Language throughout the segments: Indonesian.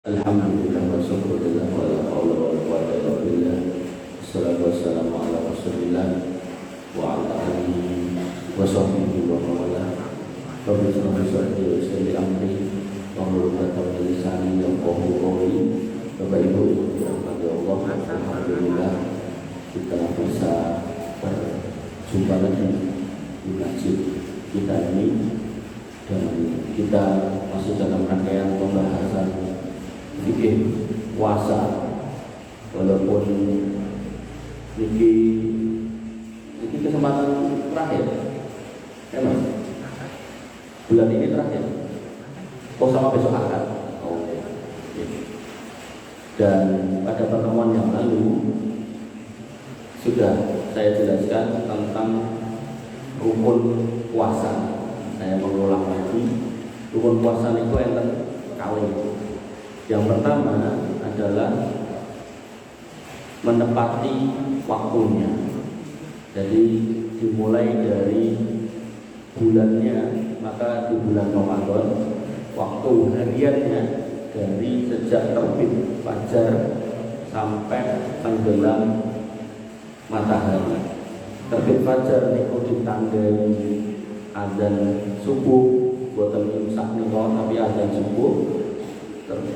Alhamdulillah wa syukurillah wa la hawla wa la quwwata illa billah. Wassalatu wassalamu ala Rasulillah wa ala alihi wa sahbihi wa mawala. Rabbi shrah li sadri wa yassir li amri wahlul 'uqdatam min lisani yafqahu qawli. Bapak Ibu dirahmati Allah, alhamdulillah kita bisa berjumpa lagi di masjid kita ini, dan kita masih dalam rangkaian pembahasan fikih puasa, walaupun ini kesempatan terakhir, ya Mas, bulan ini terakhir, sama besok akad. Dan pada pertemuan yang lalu sudah saya jelaskan tentang rukun puasa. Saya mengulang lagi, rukun puasa itu enten kali. Yang pertama adalah menepati waktunya. Jadi dimulai dari bulannya, maka di bulan Ramadan waktu hariannya dari sejak terbit fajar sampai tenggelam matahari. Terbit fajar niku ditandai azan subuh, boten imsak niku tapi azan subuh.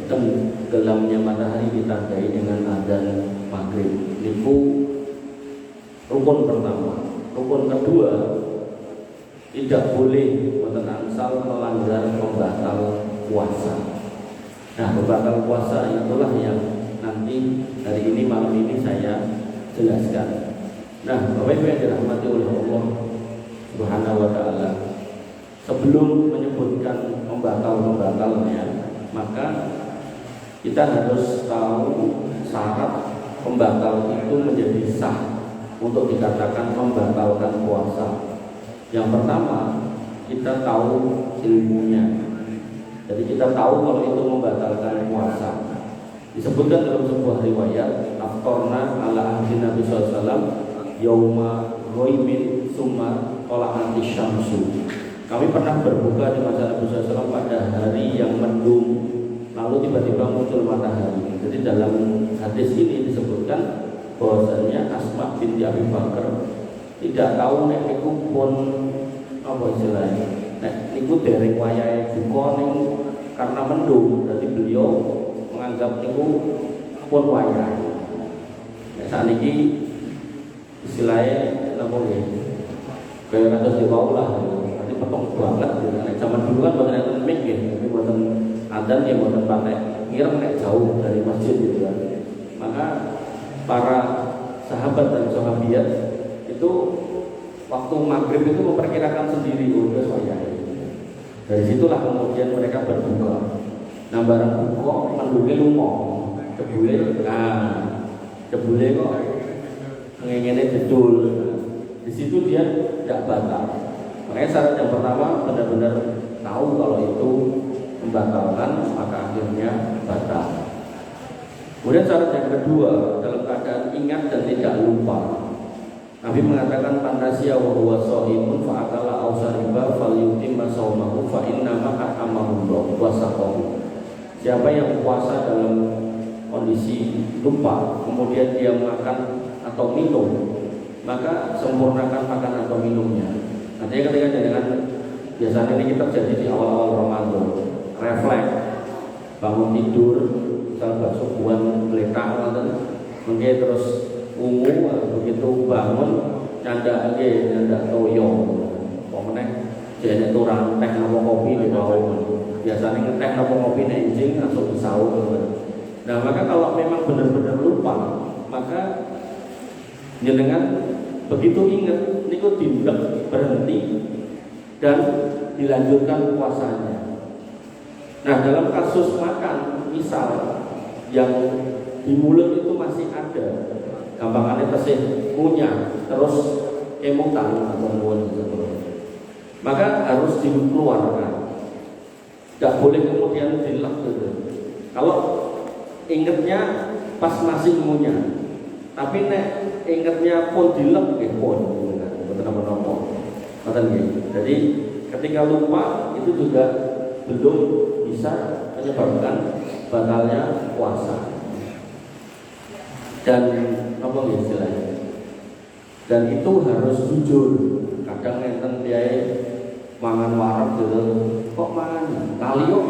Tenggelamnya matahari ditandai dengan azan maghrib. Niku rukun pertama. Rukun kedua, tidak boleh boten angsal melanggar pembatal puasa. Nah, pembatal puasa itulah yang nanti hari ini malam ini saya jelaskan. Nah, Bapak Ibu yang dirahmati oleh Allah Subhanahu wa taala, sebelum menyebutkan pembatal-pembatalnya, maka kita harus tahu syarat pembatal itu menjadi sah untuk dikatakan membatalkan puasa. Yang pertama, kita tahu ilmunya. Jadi kita tahu kalau itu membatalkan puasa. Disebutkan dalam sebuah riwayat, aftorna ala ahdi Nabi SAW yauma ghaibin summa tala'ati syamsu. Kami pernah berbuka di masa Nabi SAW pada hari yang mendung, lalu tiba-tiba muncul matahari. Jadi dalam hadis ini disebutkan bahwasanya Asma binti Abi Bakar tidak tahu nek niku pun apa istilahnya, nek niku dereng wayahe buka ning karena mendung. Jadi beliau menganggap niku pun wayahe. Nek sakniki istilahnya napa nggih? Kaya kados dikaulah, nanti potong banget gitu. Nek zaman dulu kan boten enten mic nggih, tapi boten adzan ya boten pakai ngireng nek jauh dari masjid gitu kan. Maka para sahabat dan sahabiat itu waktu maghrib itu memperkirakan sendiri udah wayahe. Dari situlah kemudian mereka berbuka. Nah, barang buka mendunge lunga, jebule kok ngene betul. Di situ dia tidak batal. Makanya syarat yang pertama benar-benar tahu kalau itu membatalkan, maka akhirnya batal. Kemudian syarat yang kedua, dalam keadaan ingat dan tidak lupa. Nabi mengatakan panasya wa huwa shaimun fa akala aw shariba falyutimma shaumahu fa inna ma atamahu wa saqahu. Siapa yang puasa dalam kondisi lupa, kemudian dia makan atau minum, maka sempurnakan makan atau minumnya. Artinya ketika dengan biasanya ini kita terjadi di awal-awal Ramadan, refleks bangun tidur, misal subuhan letak mungkin terus ungu, begitu bangun nyandak toyo, pemenang jadi turang teh nopo kopi di bawah. Biasanya ngeteh nopo kopi nenjing langsung sahur. Nah, maka kalau memang benar-benar lupa, maka jenengan begitu ingat niku tindak berhenti dan dilanjutkan puasanya. Nah, dalam kasus makan, misal yang di mulut itu masih ada, gampangannya tesih ngunyah, terus emutan atau nuwun gitu, maka harus dikeluarkan. Tidak boleh kemudian dilek gitu. Kalau ingatnya pas masih ngunyah, tapi nek ingatnya pun dilek nggih pun betul napa-napa. Jadi ketika lupa itu juga belum bisa menyebabkan batalnya puasa. Dan apa istilahnya? Dan itu harus jujur. Kadang enten kiai mangan wareg gitu, kok mangan lali kok.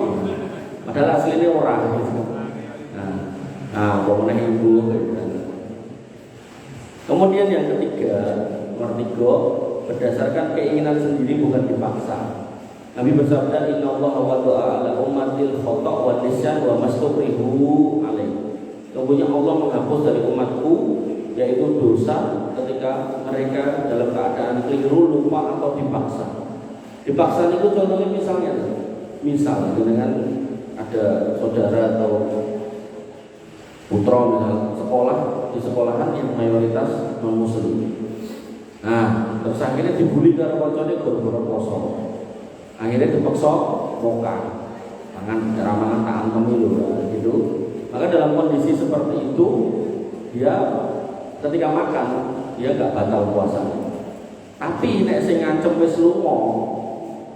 Padahal aslinya orang gitu. Pokoknya ibu gitu. Kemudian yang ketiga, nomor 3, berdasarkan keinginan sendiri bukan dipaksa. Nabi bersabda, innallaha wada'a ala ummatil khata' wa nisyan wa mastukrihu alaih. Sesungguhnya Allah menghapus dari umatku yaitu dosa ketika mereka dalam keadaan keliru, lupa atau dipaksa. Dipaksa itu contohnya misal dengan ada saudara atau putra misal sekolah di sekolahan yang mayoritas non muslim. Nah, terus akhirnya dibully karena koncone gara-gara poso. Akhirnya dipaksa moka. Tangan ramalan tangan pemilu gitu. Maka dalam kondisi seperti itu dia ketika makan dia enggak batal puasanya. Tapi nek sing ngancem wis lunga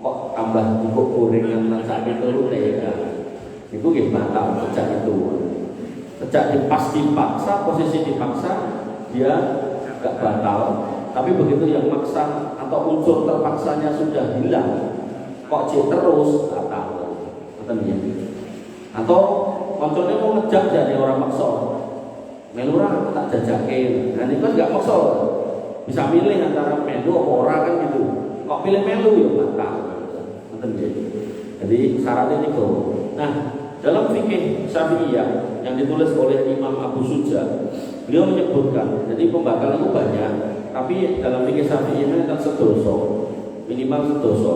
kok tambah cukup gorengan lan sak piturute ya. Iku nggih batal sejak itu. Sejak dipaksa, posisi dipaksa dia enggak batal. Tapi begitu yang maksa atau unsur terpaksanya sudah hilang, kok cek terus batal. Atau kontrolnya mau ngejak dari orang maksa, melurah tak jajake. Nah ini kan nggak maksa, bisa milih antara melu atau orang kan gitu. Kok pilih melu ya batal. Jadi syaratnya itu. Nah dalam fikih Syafi'iyah yang ditulis oleh Imam Abu Suja, beliau menyebutkan, jadi pembatal itu banyak, tapi dalam fikih Syafi'iyah kan sedoso, minimal sedoso.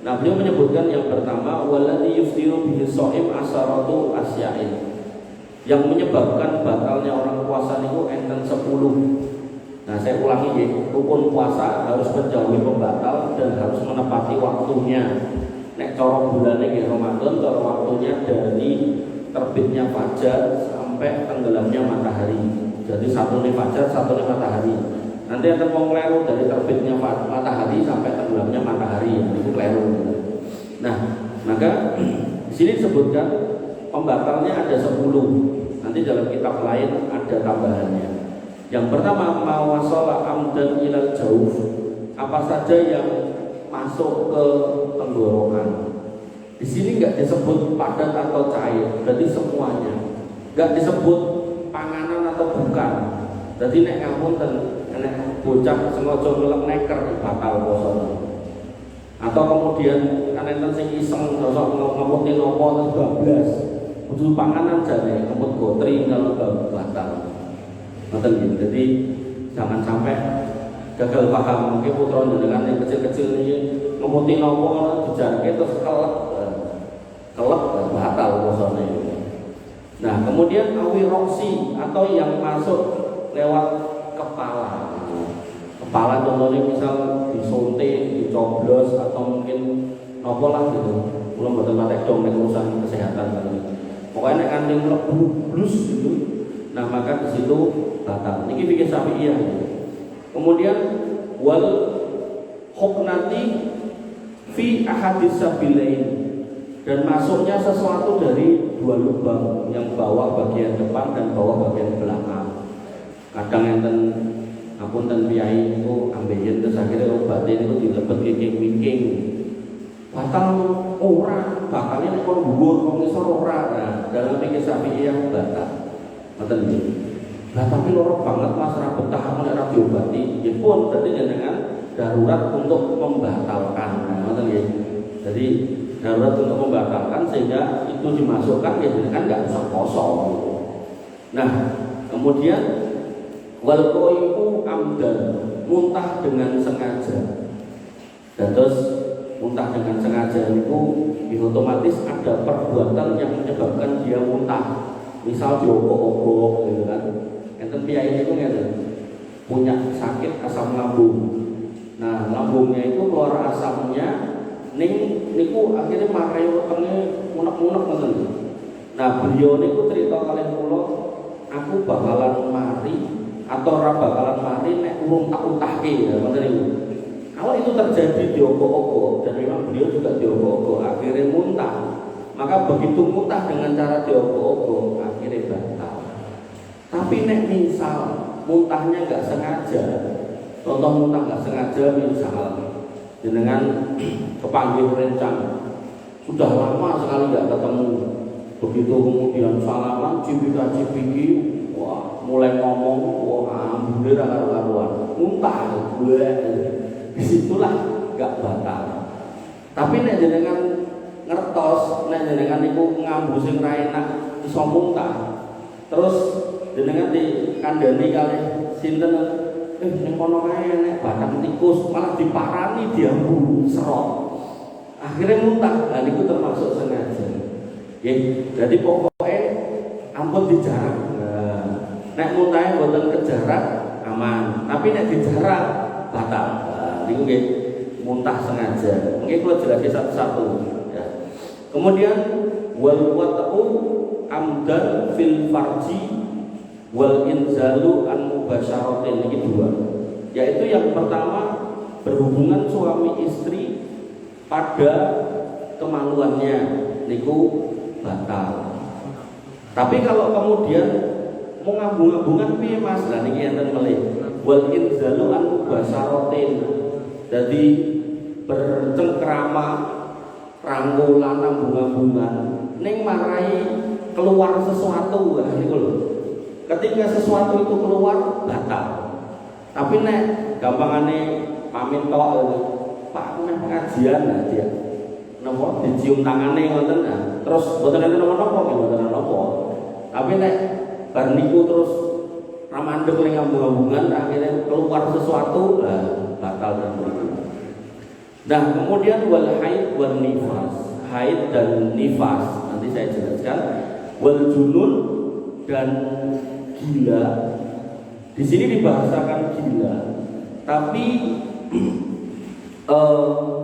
Nah beliau menyebutkan yang pertama walladzi yuftiru bihi shaim asharatu asya'in. Yang menyebabkan batalnya orang puasa itu enten 10. Nah saya ulangi ya, rukun puasa harus menjauhi pembatal dan harus menepati waktunya. Nek cara bulane nggih Ramadan, cara waktunya dari terbitnya fajar sampai tenggelamnya matahari. Jadi satu nih fajar, satu nih matahari. Nanti akan mau keliru dari terbitnya matahari sampai tenggelamnya matahari, itu keliru. Nah, maka di sini disebutkan pembatalnya ada 10. Nanti dalam kitab lain ada tambahannya. Yang pertama, mawasala amdan ilal jauh. Apa saja yang masuk ke tenggorokan. Di sini nggak disebut padat atau cair, berarti semuanya. Nggak disebut panganan atau bukan. Jadi nek ngapunten nek bocah sengaja ngelek neker batal posone. Atau kemudian kan enten sing iseng sosok ngemuti napa terus bablas. Kudu panganan jane ngemut gotri kalau batal. Ngoten nggih. Jadi jangan sampai gagal paham. Mungkin putra jenengan yang kecil-kecil ini ngemuti napa dijarke terus kelek batal posone. Nah, kemudian awiroksi atau yang masuk lewat kepala. Kepala contohnya misal disuntik, dicoblos atau mungkin nopo lah gitu. Belum betul patek dong urusan kesehatan kan. Pokoknya nek anjing blus gitu. Nah, maka di situ batal. Niki fikih Syafi'iyah. Kemudian wal huknati fi ahadis sabilain. Dan masuknya sesuatu dari 2 lubang, yang bawah bagian depan dan bawah bagian belakang. Kadang enten ngapunten piyai itu ambeien terus akhirnya obatnya itu dilebet wiking-wiking. Batal ora, batalnya nek kon dhuwur kok ngisor ora. Nah, dalam fikih Syafi'iyah batal. Ngoten nggih. Lah tapi loro banget Mas ra betah nek ra diobati. Nggih pun berarti jenengan darurat untuk membatalkan. Ngoten nggih. Jadi darurat untuk membatalkan sehingga itu dimasukkan ya jenengan enggak usah kosong. Nah, kemudian wal qai'u amdan, muntah dengan sengaja. Dan terus muntah dengan sengaja itu otomatis ada perbuatan yang menyebabkan dia muntah. Misal diogok-ogok gitu kan. Enten piyai itu ngeten. Punya sakit asam lambung. Nah, lambungnya itu keluar asamnya niku akhirnya marai wetenge unek-unek ngoten. Nah, beliau niku cerita kalian kula, aku bakalan mari atau ora bakalan mari nek urung tak utahke ya ngoten niku. Kalau itu terjadi diogok-ogok dan memang beliau juga diogok-ogok akhirnya muntah, maka begitu muntah dengan cara diobok-obok akhirnya batal. Tapi nek misal muntahnya nggak sengaja, contoh muntah nggak sengaja misal dengan kepanggil rencang, sudah lama sekali nggak ketemu, begitu kemudian salaman cipika-cipiki, wah mulai ngomong, wah ambune ra karuan, muntah, disitulah nggak batal. Tapi nek jenengan ngertos, nek jenengan niku ngambu sing ra enak iso muntah, terus jenengan dikandani kalih sinten, ning kono kae nek batang tikus malah diparani diambu serot. Akhirnya muntah, nah niku termasuk sengaja. Nggih, jadi pokoknya ampun dijarak. Nah, nek muntahnya mboten kejarak aman, tapi nek dijarak batal. Nah, niku nggih muntah sengaja. Mungkin kalau jelasnya satu-satu ya. Kemudian wal wata'u amdan fil farji wal inzalu an mubasyaratin, ini dua. Yaitu yang pertama berhubungan suami istri pada kemaluannya niku batal. Tapi kalau kemudian mau ngabung-ngabungan piye Mas? Lah niki enten melih. Wal inzalu an mubasyaratin. Jadi bercengkrama rangkulan ambung-ambungan ning marai keluar sesuatu niku lho. Ketika sesuatu itu keluar batal. Tapi nek gampangane pamit tok Pak aku nek pengajian aja. Napa dicium tangane ngoten terus mboten enten napa-napa mboten napa. Tapi nek bar niku terus ramandeg ning ambung-ambungan akhirnya keluar sesuatu batal dan Nah, kemudian wal haid wan nifas. Haid dan nifas nanti saya jelaskan. Wal junun dan gila. Di sini dibahasakan gila. Tapi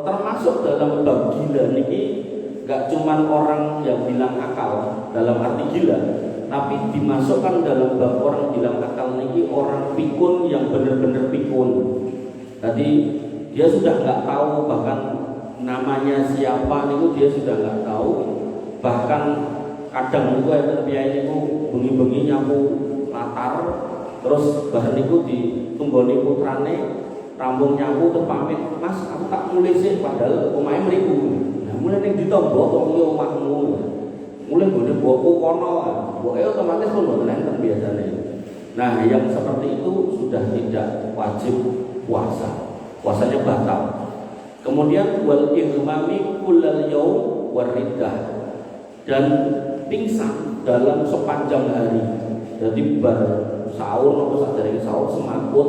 termasuk dalam bab gila niki gak cuman orang yang bilang akal dalam arti gila, tapi dimasukkan dalam bab orang bilang akal niki orang pikun yang benar-benar pikun. Tadi dia sudah nggak tahu bahkan namanya siapa niku dia sudah nggak tahu, bahkan kadang niku enten piyai niku bengi-bengi nyapu latar terus bahan niku ditunggoni putrane rambung nyapu terus pamit, Mas aku tak mulai sih padahal omahe mriku. Nah mulai ning ditombo kok yo omahmu. Mulai gone mbokku kono, mboke otomatis pun mboten enten biasane. Nah, yang seperti itu sudah tidak wajib puasa. Puasanya batal. Kemudian wal ihmami kullal yaum wariddah, dan pingsan dalam sepanjang hari. Jadi bar sahur atau sadurunge sahur semakut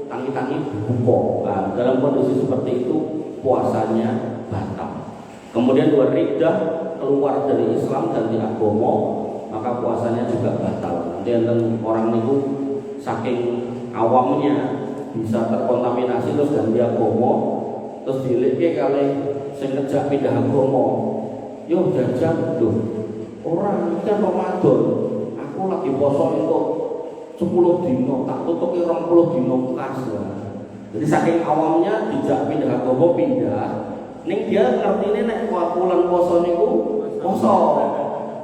tangi-tangi buka. Nah, dalam kondisi seperti itu puasanya batal. Kemudian wariddah keluar dari Islam dan di agama, maka puasanya juga batal. Nanti orang niku saking awamnya bisa terkontaminasi terus ganti agama, terus dileke kali sing ngejak pindah agama. Yo jajan lho. Orang kan Ramadan. Aku lagi poso untuk 10 dino, tak tutuki 20 dino kas. Jadi saking awamnya dijak pindah agama pindah. Ning dia ngertine nek bulan poso niku poso.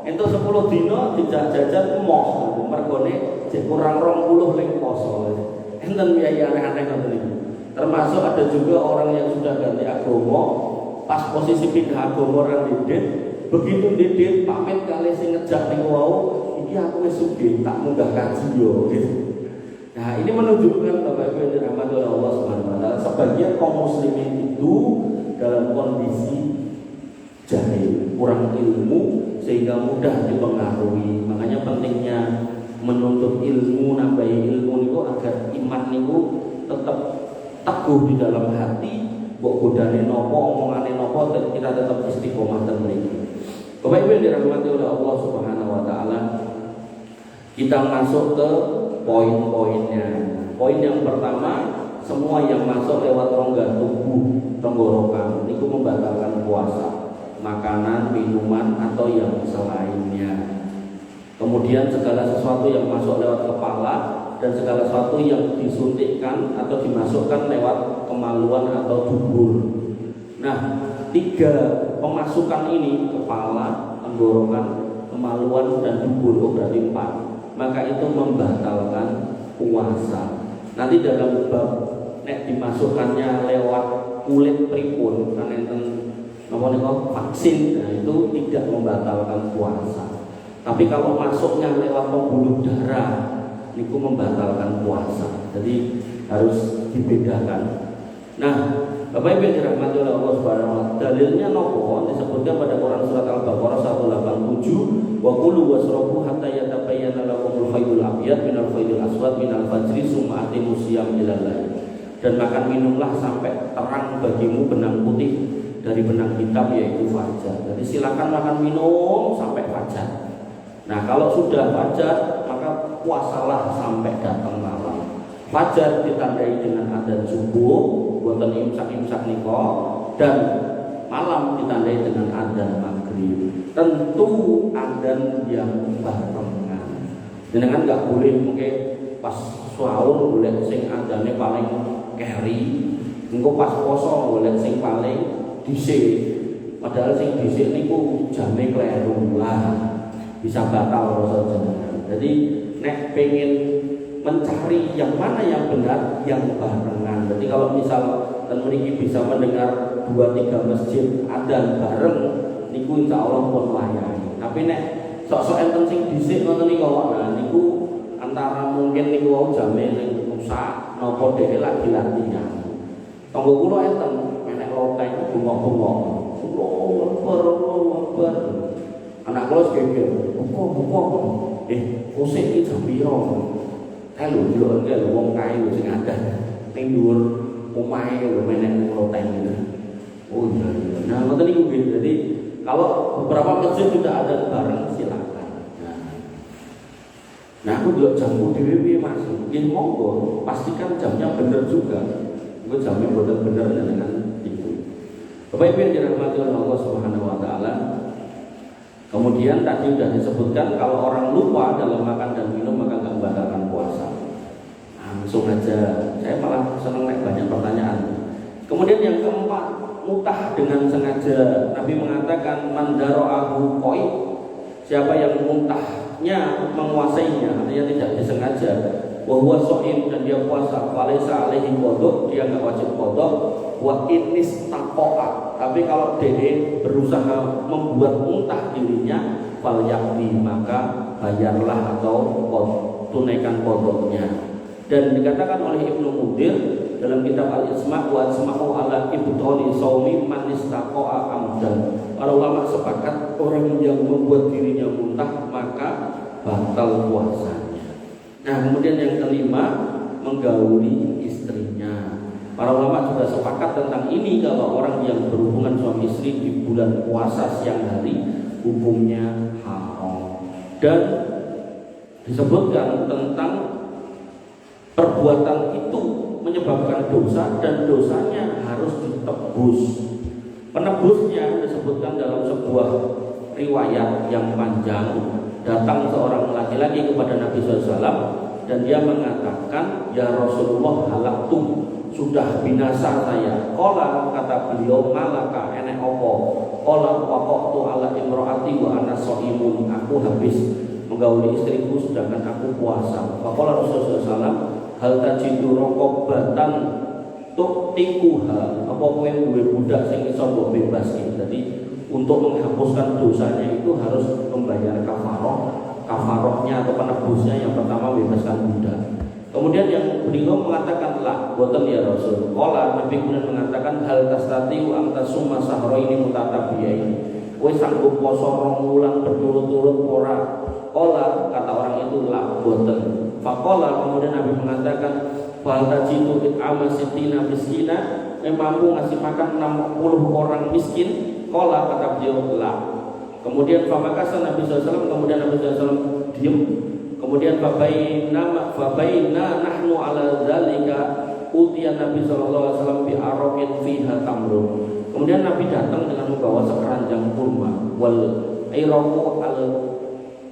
Entuk 10 dino dijak jajan emoh. Mergone jek kurang 20 ning poso. Enten biaya aneh-aneh ngoten niku. Termasuk ada juga orang yang sudah ganti agama, pas posisi pindah agama orang didik, begitu didik pamit kali sing ngejak niku wau, iki aku wis sugih tak munggah kaji yo gitu. Nah, ini menunjukkan Bapak Ibu yang dirahmati oleh Allah Subhanahu wa taala, sebagian kaum muslimin itu dalam kondisi jahil, kurang ilmu sehingga mudah dipengaruhi. Makanya pentingnya menuntut ilmu, nambahi ilmu niku agar iman niku tetap teguh di dalam hati, mbok godane napa, omongane napa, kita tetap istiqomah ten mriki. Bapak Ibu yang dirahmati oleh Allah Subhanahu wa taala, kita masuk ke poin-poinnya. Poin yang pertama, semua yang masuk lewat rongga tubuh, tenggorokan niku membatalkan puasa, makanan, minuman atau yang selainnya. Kemudian segala sesuatu yang masuk lewat kepala dan segala sesuatu yang disuntikkan atau dimasukkan lewat kemaluan atau dubur. Nah, 3 pemasukan ini, kepala, tenggorokan, kemaluan dan dubur, berarti 4. Maka itu membatalkan puasa. Nanti dalam bab nek dimasukkannya lewat kulit pripun kan enten napa nika vaksin, nah itu tidak membatalkan puasa. Tapi kalau masuknya lewat pembuluh darah niku membatalkan puasa. Jadi harus dibedakan. Nah, Bapak Ibu yang dirahmati oleh Allah Subhanahu wa taala, dalilnya nopo disebutkan pada Quran surat Al-Baqarah 187, wa kulu wasrabu hatta yatabayyana lakumul khaydul abyad minal khaydil aswad minal fajri summa atimus siyam ilal lail. Dan makan minumlah sampai terang bagimu benang putih dari benang hitam yaitu fajar. Jadi silakan makan minum sampai fajar. Nah, kalau sudah fajar maka puasalah sampai datang malam. Fajar ditandai dengan adzan subuh, buatan imsak niko, dan malam ditandai dengan adzan maghrib. Tentu adzan yang barengan. Jangan nggak boleh mungkin pas sahur boleh sing adzannya paling keri, engko pas poso boleh sing paling dhisik. Padahal sing dhisik niku jame kleru lah. Bisa batal rasa jenengan. Jadi nek pengen mencari yang mana yang benar, yang barengan. Jadi kalau misal teman ini bisa mendengar 2-3 masjid adzan bareng, niku insya Allah pun layani. Tapi nek sok-sok enten sing dhisik ngoten niku, nah niku antara mungkin niku wau jame ning rusak napa dhewe lagi latihan. Tangga kula enten menek loteng bungok-bungok. Allahu Akbar. Anak kula geger, buka. Musik iki jam piro? Telu yo lho wong kae lho sing ada ning dhuwur omahe lho menek loteng gitu. Oh iya. Nah, ngoten niku nggih. Jadi kalau beberapa masjid sudah ada bareng silakan. Nah, aku delok jamku dhewe piye Mas? Nggih monggo, pastikan jamnya bener juga. Iku jamnya bener-bener dengan itu. Bapak Ibu yang dirahmati oleh Allah Subhanahu wa taala. Kemudian tadi sudah disebutkan kalau orang lupa dalam makan dan minum maka nggak membatalkan puasa. Langsung aja, saya malah senang banyak pertanyaan. Kemudian yang keempat, mutah dengan sengaja. Nabi mengatakan mandaro'ahu koi, siapa yang mutahnya menguasainya, artinya tidak disengaja. Wahwa so'im, dan dia puasa, walesa alaihi qodok, dia nggak wajib qodok. Wa inis takoa, tapi kalau dede berusaha membuat muntah dirinya, fal yakni, maka bayarlah atau tunaikan qodoknya. Dan dikatakan oleh Ibnu Mudir dalam kitab Al-Isma' wa asma'u ala ibtali shaumi man istaqa'a amdan. Para ulama sepakat orang yang membuat dirinya muntah maka batal puasanya. Nah, kemudian yang kelima, menggauli istrinya. Para ulama juga sepakat tentang ini, kalau orang yang berhubungan suami istri di bulan puasa siang hari hukumnya haram. Dan disebutkan tentang perbuatan itu menyebabkan dosa dan dosanya harus ditebus. Penebusnya disebutkan dalam sebuah riwayat yang panjang. Datang seorang laki-laki kepada Nabi SAW dan dia mengatakan, ya Rasulullah, halaktu, sudah binasa saya. Qala, kata beliau, malaka, enek opo. Qala waqatu ala imro'ati wa ana sha'imun, aku habis menggauli istriku sedangkan aku puasa. Faqala Rasulullah SAW, hal tajidu raqabatan tu'tikuha, apa kowe duwe budak sing iso mbok bebaske. Jadi untuk menghapuskan dosanya itu harus membayar kafarohnya atau penebusnya. Yang pertama bebaskan budak. Kemudian yang beliau mengatakan, lah boten ya Rasul. Qala, Nabi kemudian mengatakan, hal tastatiu an tasuma sahraini mutatabiyain, kowe sanggup poso 2 wulan berturut-turut ora? Qala, kata orang itu, lah boten. Faqala, kemudian Nabi mengatakan, fal tajidu it'ama sittina miskina, mampu ngasih makan 60 orang miskin? Qala, kata beliau, lah. Kemudian famakasa Nabi SAW, kemudian Nabi SAW diam. Kemudian fabaina nahnu ala dzalika utiya Nabi sallallahu alaihi wasallam bi araqin fiha tamrun. Kemudian Nabi datang dengan membawa sekeranjang kurma. Wal airaqu al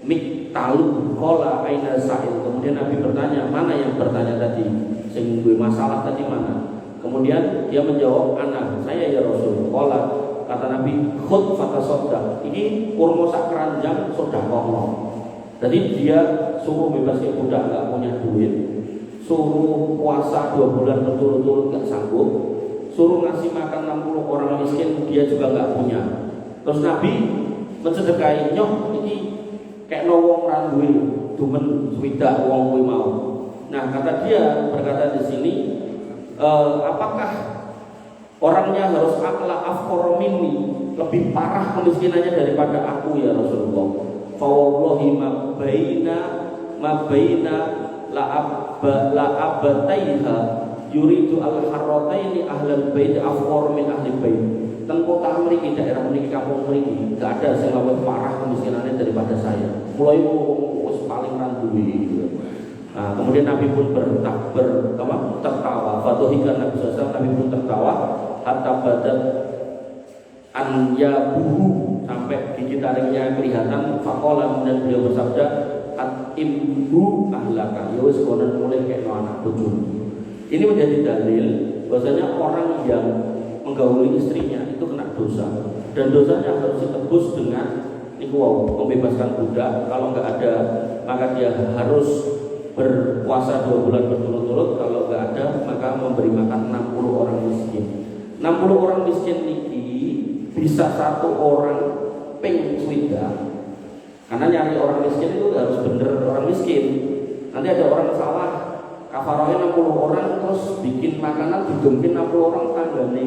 miktalu qala aina sa'il. Kemudian Nabi bertanya, mana yang bertanya tadi? Sing duwe masalah tadi mana? Kemudian dia menjawab, ana, saya ya Rasul. Qala, kata Nabi, khud fatasoddaq. Ini kurma sak keranjang sedekah. Jadi dia suruh bebaskan budak nggak punya duit, suruh puasa 2 bulan berturut-turut nggak sanggup, suruh ngasih makan 60 orang miskin dia juga nggak punya. Terus Nabi mensedekahi nyoh ini kayak wong ra duwe dumen swidak wong kuwi mau. Nah, kata dia berkata di sini, apakah orangnya harus akla afqara minni, lebih parah kemiskinannya daripada aku ya Rasulullah? Fa wallahi ma baina la abataiha yuridu al-harrataini ahlal bait afqar min ahli bait. Teng kota mriki, daerah mriki, kampung mriki, gak ada sing luwih parah kemiskinannya daripada saya. Mulai wis paling ra duwe gitu. Nah, kemudian Nabi pun tertawa. Fatuhikan Nabi SAW, Nabi pun tertawa hatta badat anyabuhu, sampai gigi taringnya kelihatan. Faqala, dan beliau bersabda, atimbu ahlaka, ya wis kono mulai kayak anak bojo. Ini menjadi dalil bahwasanya orang yang menggauli istrinya itu kena dosa, dan dosanya harus ditebus dengan membebaskan budak. Kalau nggak ada maka dia harus berpuasa 2 bulan berturut-turut. Kalau nggak ada maka memberi makan 60 orang miskin. 60 orang miskin niki bisa 1 orang ping swida. Karena nyari orang miskin itu harus bener orang miskin. Nanti ada orang salah, kafarahnya 60 orang terus bikin makanan digempin 60 orang tanggane.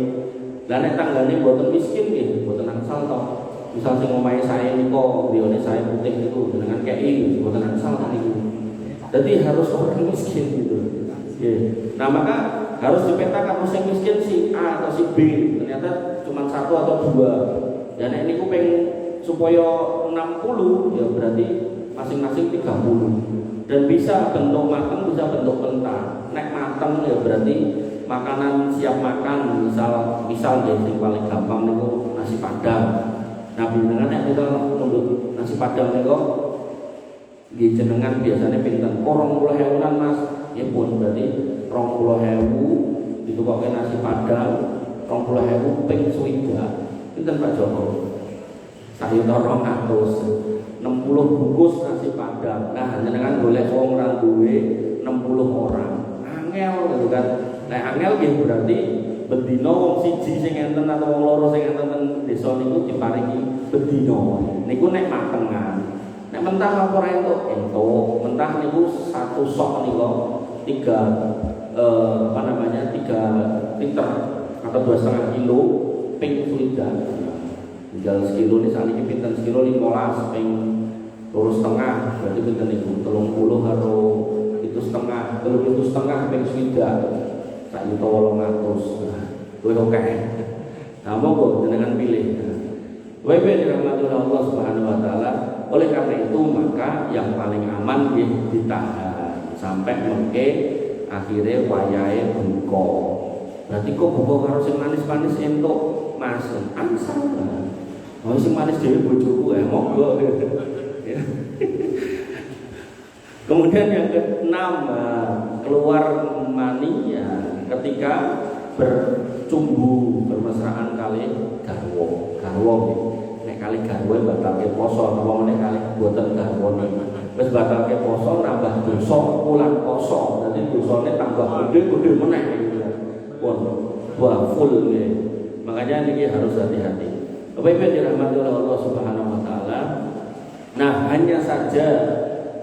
Lah nek tanggane mboten miskin nggih, mboten angsal toh. Misal sing omahe saya niku griyane saya putih itu dengan KI mboten angsal kan niku. Jadi harus orang miskin gitu. Nah, maka harus dipetakan musim miskin si A atau si B. Ternyata cuma 1 atau 2. Dan ini ku pengen supaya 60, ya berarti masing-masing 30. Dan bisa bentuk matang, bisa bentuk mentah. Nek matang ya berarti makanan siap makan. Misal ya yang paling gampang niku nasi padang. Nah, dengan nek kita untuk nasi padang niku di jenengan biasanya pinten 20.000-an Mas, ya pun berarti 20.000 itu pakai nasi padang 20.000 ping swida pinten Pak Joko sayuta 260 bungkus nasi padang. Nah, jenengan golek wong ra duwe 60 orang angel gitu kan. Nah, angel nggih berarti bedino wong siji sing enten atau wong loro sing enten ten desa niku diparingi bedino niku nek matengan. Nek mentah apa entuk? Mentah niku 1 sok niku 3 3 liter atau 2,5 kilo ping swida. Tinggal sekilo ini saat ini pinten sekilo 15 ping lurus setengah berarti pinten niku 30 karo itu setengah 30 setengah ping swida sak yuta 800. Kuwi oke. Nah, monggo jenengan pilih. Wewe dirahmati Allah Subhanahu wa taala. Oleh karena itu maka yang paling aman ditahan sampai mengke akhirnya wayahe buka. Berarti kok buka karo sing manis-manis entuk Mas angsal. Oh sing manis dhewe bojoku ya monggo. Kemudian yang ke-6 keluar mani ya ketika bercumbu bermesraan kali garwa. Nek kali garwa batalke poso apa meneh kali boten garwa. Wis batalke poso nambah dosa ulang poso. Dadi dosane tambah gede meneh gitu. Pun wah full nih. Makanya ini harus hati-hati. Bapak-bapak dirahmati oleh Allah Subhanahu wa taala. Nah, hanya saja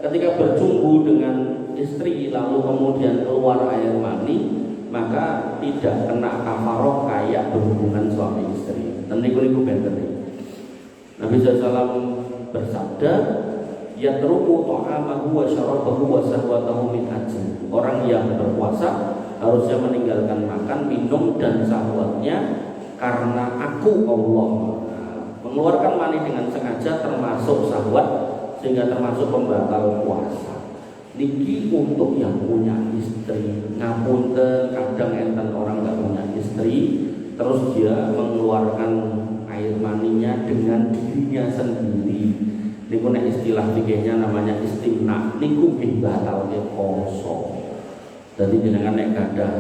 ketika bercumbu dengan istri lalu kemudian keluar air mani, maka tidak kena kafaroh kayak berhubungan suami istri. Dan niku benten. Nabi SAW bersabda, yatruku ta'amahu wa syarabahu wa sahwatahu min ajli. Orang yang berpuasa harusnya meninggalkan makan, minum dan syahwatnya karena aku Allah. Mengeluarkan mani dengan sengaja termasuk syahwat sehingga termasuk pembatal puasa. Niki untuk yang punya istri. Ngapunten kadang enten orang nggak punya istri, terus dia mengeluarkan air maninya dengan dirinya sendiri. Niku nek istilah fikihnya namanya istimna. Niku nggih batalke poso. Dadi jenengan nek gadah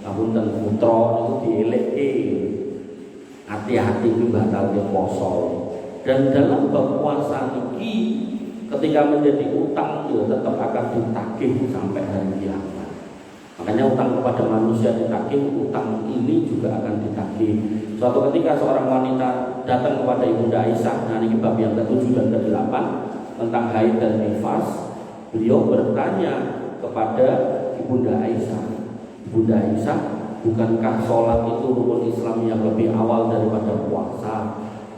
ngapunten putra niku dielekke. hati-hati ini batalnya poso. Dan dalam bab puasa ini ketika menjadi utang ya tetap akan ditagih sampai hari kiamat. Makanya utang kepada manusia ditagih, utang ini juga akan ditagih. Suatu ketika seorang wanita datang kepada Ibunda Aisyah, nah ini bab yang ke-7 dan ke-8 tentang haid dan nifas. Beliau bertanya kepada Ibunda Aisyah, Ibunda Aisyah, bukankah sholat itu rukun Islam yang lebih awal daripada puasa?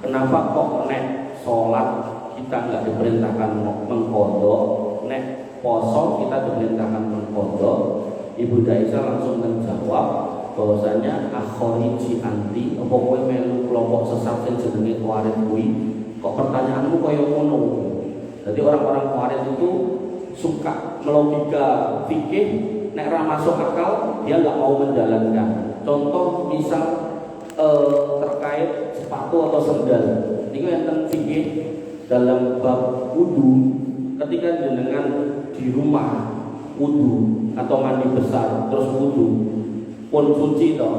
Kenapa kok nek sholat kita nggak diperintahkan mengkodok, nek poso kita diperintahkan mengkodok? Ibunda Aisyah langsung menjawab bahwasanya akhoriji anti, apa kowe melu kelompok sesat sing jenenge Khawarij kuwi? Kok pertanyaanmu kaya ngono? Jadi orang-orang Khawarij itu suka melogika fikih, nek ra masuk akal dia nggak mau menjalankan. Contoh misal terkait sepatu atau sendal, ini yang fikih dalam bab wudu. Ketika jenengan di rumah wudu atau mandi besar terus wudu pun suci toh,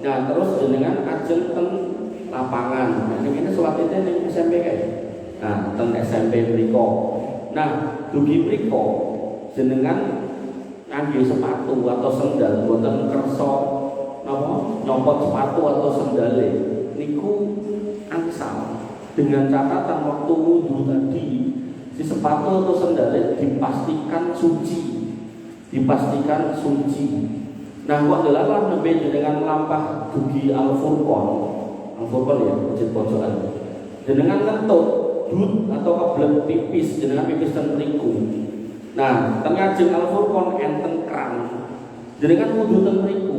nah terus jenengan ajeng ten lapangan. Nah ini sholat itu ning SMP kae. Nah ten SMP mriko. Nah dugi mriko jenengan ngangge sepatu atau sendal boten kersa napa nyopot sepatu atau sendale niku angsal dengan catatan waktu wudu tadi si sepatu atau sendale dipastikan suci, dipastikan suci. Nah kok delalah nembe dengan lampah dugi Al-Furqon ya masjid pojokan jenengan kentut dut atau kebelet pipis jenengan pipis ten mriku. Nah tengah jeng Al-Furqon enten kran jenengan wudu ten mriku.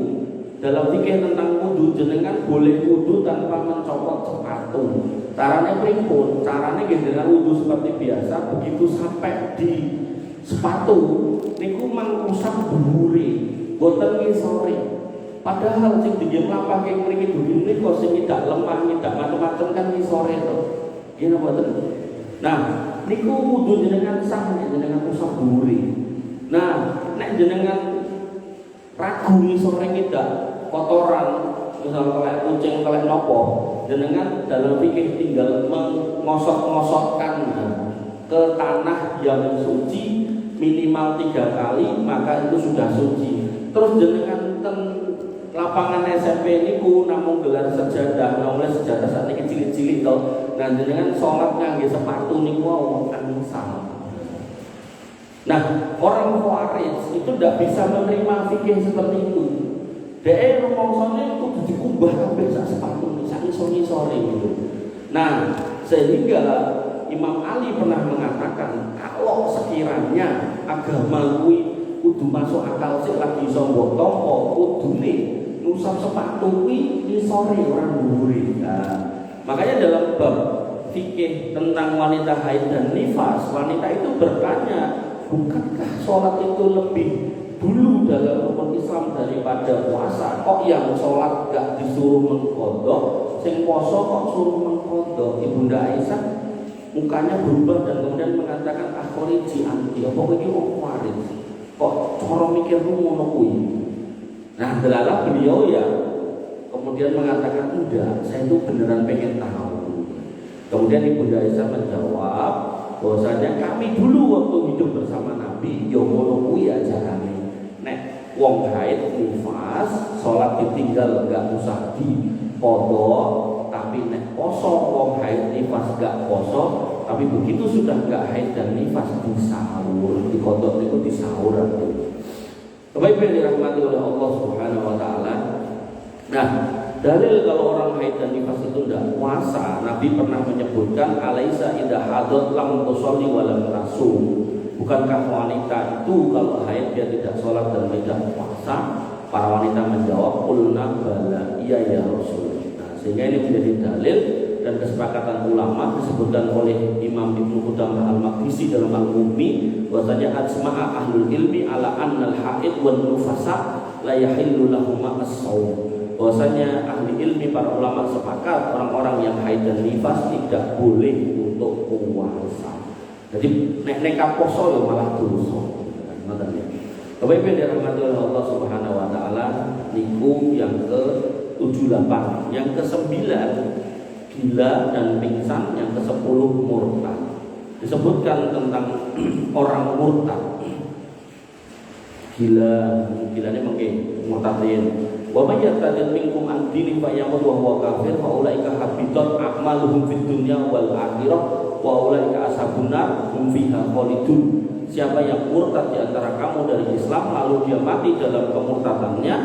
Dalam fikih tentang wudu jenengan boleh wudu tanpa mencopot sepatu. Caranya pripun? Caranya dengan wudu seperti biasa, begitu sampai di sepatu niku mangrusak dhuwure, boten ngisore. Padahal sing digem lampah keng mriki dugi niku sing tidak lemah, tidak macam-macam kan ngisore to. Nggih boten. Nah, niku wudu jenengan sah jenengan rusak dhuwure. Nah, nek jenengan ragu ngisore tidak kotoran misal kelek kucing kelek nopo jenengan dalam fikih tinggal mengosok-ngosokkan ke tanah yang suci minimal 3 kali maka itu sudah suci. Terus jenengan ten lapangan SMP niku namung gelar sejadah, namung sejadah saat ini cilik-cilik to. Nah jenengan sholat ngangge sepatu niku wong angsal. Nah orang Khawarij itu tidak bisa menerima fikih seperti itu. Dek rumongsone kudu dikubah kabeh sak sepatu sak isor-isore gitu. Nah, sehingga Imam Ali pernah mengatakan kalau sekiranya agama kuwi kudu masuk akal sik lagi iso mbok tampa kudune nusap sepatu kuwi isore ora dhuwure. Nah, makanya dalam bab fikih tentang wanita haid dan nifas, wanita itu bertanya, bukankah sholat itu lebih dulu dalam rukun Islam daripada puasa? Kok yang sholat gak disuruh mengkodok, sing poso kok suruh mengkodok? Ibunda Aisyah mukanya berubah dan kemudian mengatakan akhoriji anti, apa ini Khawarij? Kok cara mikirmu ngono kuwi? Nah delalah beliau ya kemudian mengatakan enggak, saya itu beneran pengen tahu. Kemudian Ibunda Aisyah menjawab bahwasanya kami dulu waktu hidup bersama Nabi yo ngono kuwi ajarane. Nek wong haid nifas sholat ditinggal gak usah dikodok, tapi nek poso wong haid nifas gak poso, tapi begitu sudah gak haid dan nifas disahur, dikodok itu disahur. Bapak yang dirahmati oleh Allah Subhanahu wa taala. Nah, dalil kalau orang haid dan nifas itu tidak puasa, Nabi pernah menyebutkan alaisa idza hadat lam tusalli wa lam tasum. Bukankah wanita itu kalau haid dia tidak sholat dan tidak puasa? Para wanita menjawab qulna bala, iya ya Rasul. Nah, sehingga ini menjadi dalil dan kesepakatan ulama disebutkan oleh Imam Ibnu Qudamah Al-Maqdisi dalam Al-Mughni bahwasanya ajma'a ahlul ilmi ala annal haid wan nufasa la yahillu lahum as-shaum. Bahwasanya ahli ilmi para ulama sepakat orang-orang yang haid dan nifas tidak boleh untuk puasa. Jadi nek poso ya malah dosa. Ngoten ya. Bapak Ibu dirahmati oleh Allah Subhanahu wa taala, niku yang ke 78. Yang ke-9 gila dan pingsan. Yang ke-10 murtad. Disebutkan tentang orang murtad. Gilanya mungkin murtadin. Wa may yartadid minkum an dini fa yamut wa huwa kafir fa ulaika habitat a'maluhum fid dunya wal akhirah wa ulaika ashabun nar hum fiha khalidun. Siapa yang murtad di antara kamu dari Islam lalu dia mati dalam kemurtadannya,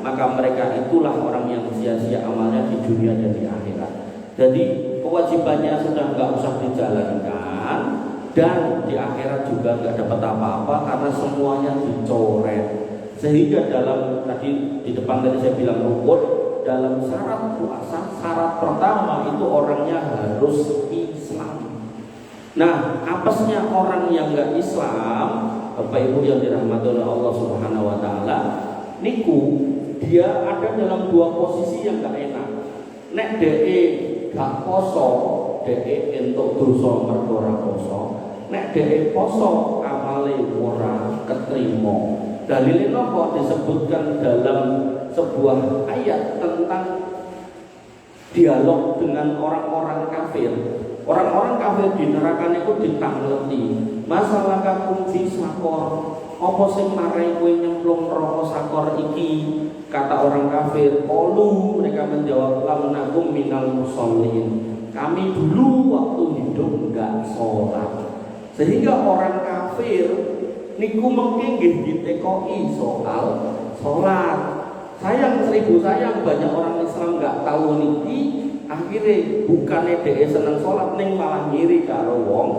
maka mereka itulah orang yang sia-sia amalnya di dunia dan di akhirat. Jadi kewajibannya sudah enggak usah dijalankan, dan di akhirat juga enggak dapat apa-apa karena semuanya dicoret. Sehingga dalam tadi di depan tadi saya bilang rukun, dalam syarat puasa, syarat pertama itu orangnya harus Islam. Nah, apesnya orang yang enggak Islam, Bapak Ibu yang dirahmati oleh Allah Subhanahu wa taala, niku dia ada dalam dua posisi yang enggak enak. Nek DE gak poso, DE entuk dosa mergo ora poso. Nek DE poso, amale ora ketrima. Dalilnya nopo disebutkan dalam sebuah ayat tentang dialog dengan orang-orang kafir. Orang-orang kafir di neraka niku ditangleti. Masalah kakum fi sakor. Apa sing marai kowe nyemplung neraka sakor iki? Kata orang kafir, qalu, mereka menjawab, lam nakum minal musallin. Kami dulu waktu hidup enggak sholat. Sehingga orang kafir niku mungkin ditekoi soal sholat. Sayang seribu sayang banyak orang Islam nggak tahu niki. Akhirnya bukannya dia seneng sholat, ning malah ngiri karo wong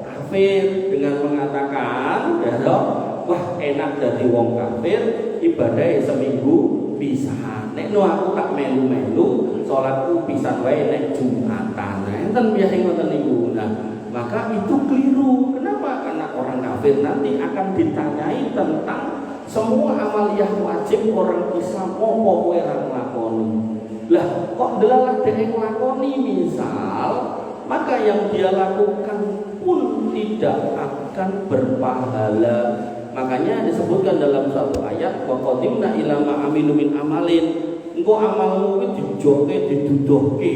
kafir dengan mengatakan, ya toh, wah enak jadi wong kafir, ibadahnya seminggu bisa. Nek no aku tak melu-melu, sholatku bisa wae nek Jumatan. Nah, enten biasa ngoten niku. Nah, maka itu keliru. Kenapa? Karena orang kafir nanti akan ditanyai tentang semua amaliyah wajib orang Islam apa kowe ora nglakoni. Lah kok delalah dhewe nglakoni misal, maka yang dia lakukan pun tidak akan berpahala. Makanya disebutkan dalam satu ayat, wa qadimna ila ma amilu min amalin. Engko amalmu iki dijoke diduduhke.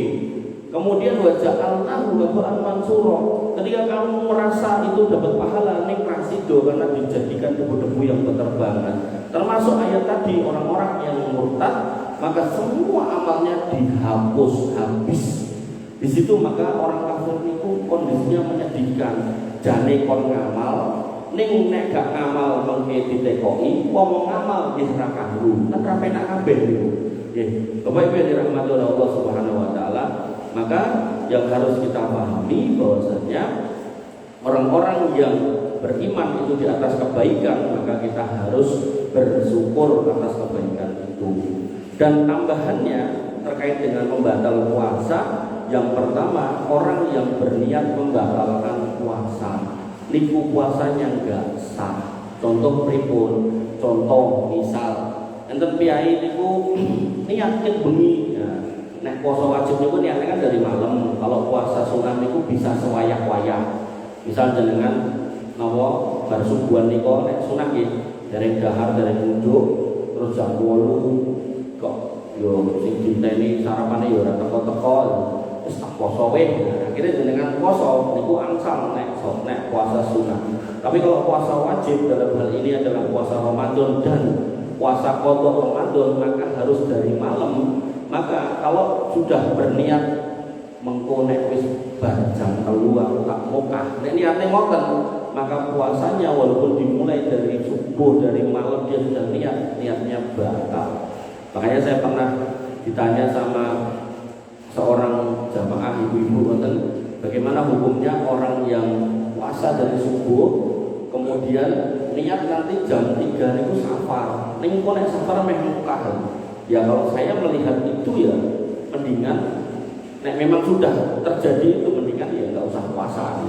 Kemudian waja'alnahu haba'an mansura. Ketika kamu merasa itu dapat pahala, ning rasido karena dijadikan debu-debu yang berterbangan. Termasuk ayat tadi, orang-orang yang murtad, maka semua amalnya dihapus habis. Di situ maka orang kafir itu kondisinya menyedihkan. Jane kon ngamal, ning nek gak ngamal mengke ditekoi, wong ngamal nggih ra kanggo. Kan ra penak kabeh niku. Nggih, Bapak Ibu dirahmati oleh Allah Subhanahu wa taala. Maka yang harus kita pahami bahwasanya orang-orang yang beriman itu di atas kebaikan, maka kita harus bersyukur atas kebaikan itu. Dan tambahannya terkait dengan pembatal puasa, yang pertama orang yang berniat membatalkan puasa, niku puasanya enggak sah. Contoh pripun? Contoh misal enten piyai niku niatkeun bengi. Nek puasa wajib niku niatnya kan dari malam. Kalau puasa sunat niku bisa sewayah-wayah. Misal jenengan napa bar subuhan niku nek sunat nggih dereng dahar dereng ngunjuk terus jam 8 kok yo sing dinteni sarapane yo ora teko-teko wis tak poso wae. Akhire jenengan poso niku angsal nek puasa sunat. Tapi kalau puasa wajib dalam hal ini adalah puasa Ramadan dan puasa qadha Ramadan, maka harus dari malam. Maka kalau sudah berniat mengko nek wis bar jam 3 aku tak mokah, nek niate ngoten, maka puasanya walaupun dimulai dari subuh dari malam dia sudah niatnya batal. Makanya saya pernah ditanya sama seorang jamaah ibu-ibu ngoten, bagaimana hukumnya orang yang puasa dari subuh kemudian niat nanti jam 3 niku safar. Ning kok nek safar meh mokah. Ya kalau saya melihat itu ya mendingan, nek memang sudah terjadi itu mendingan ya nggak usah puasa.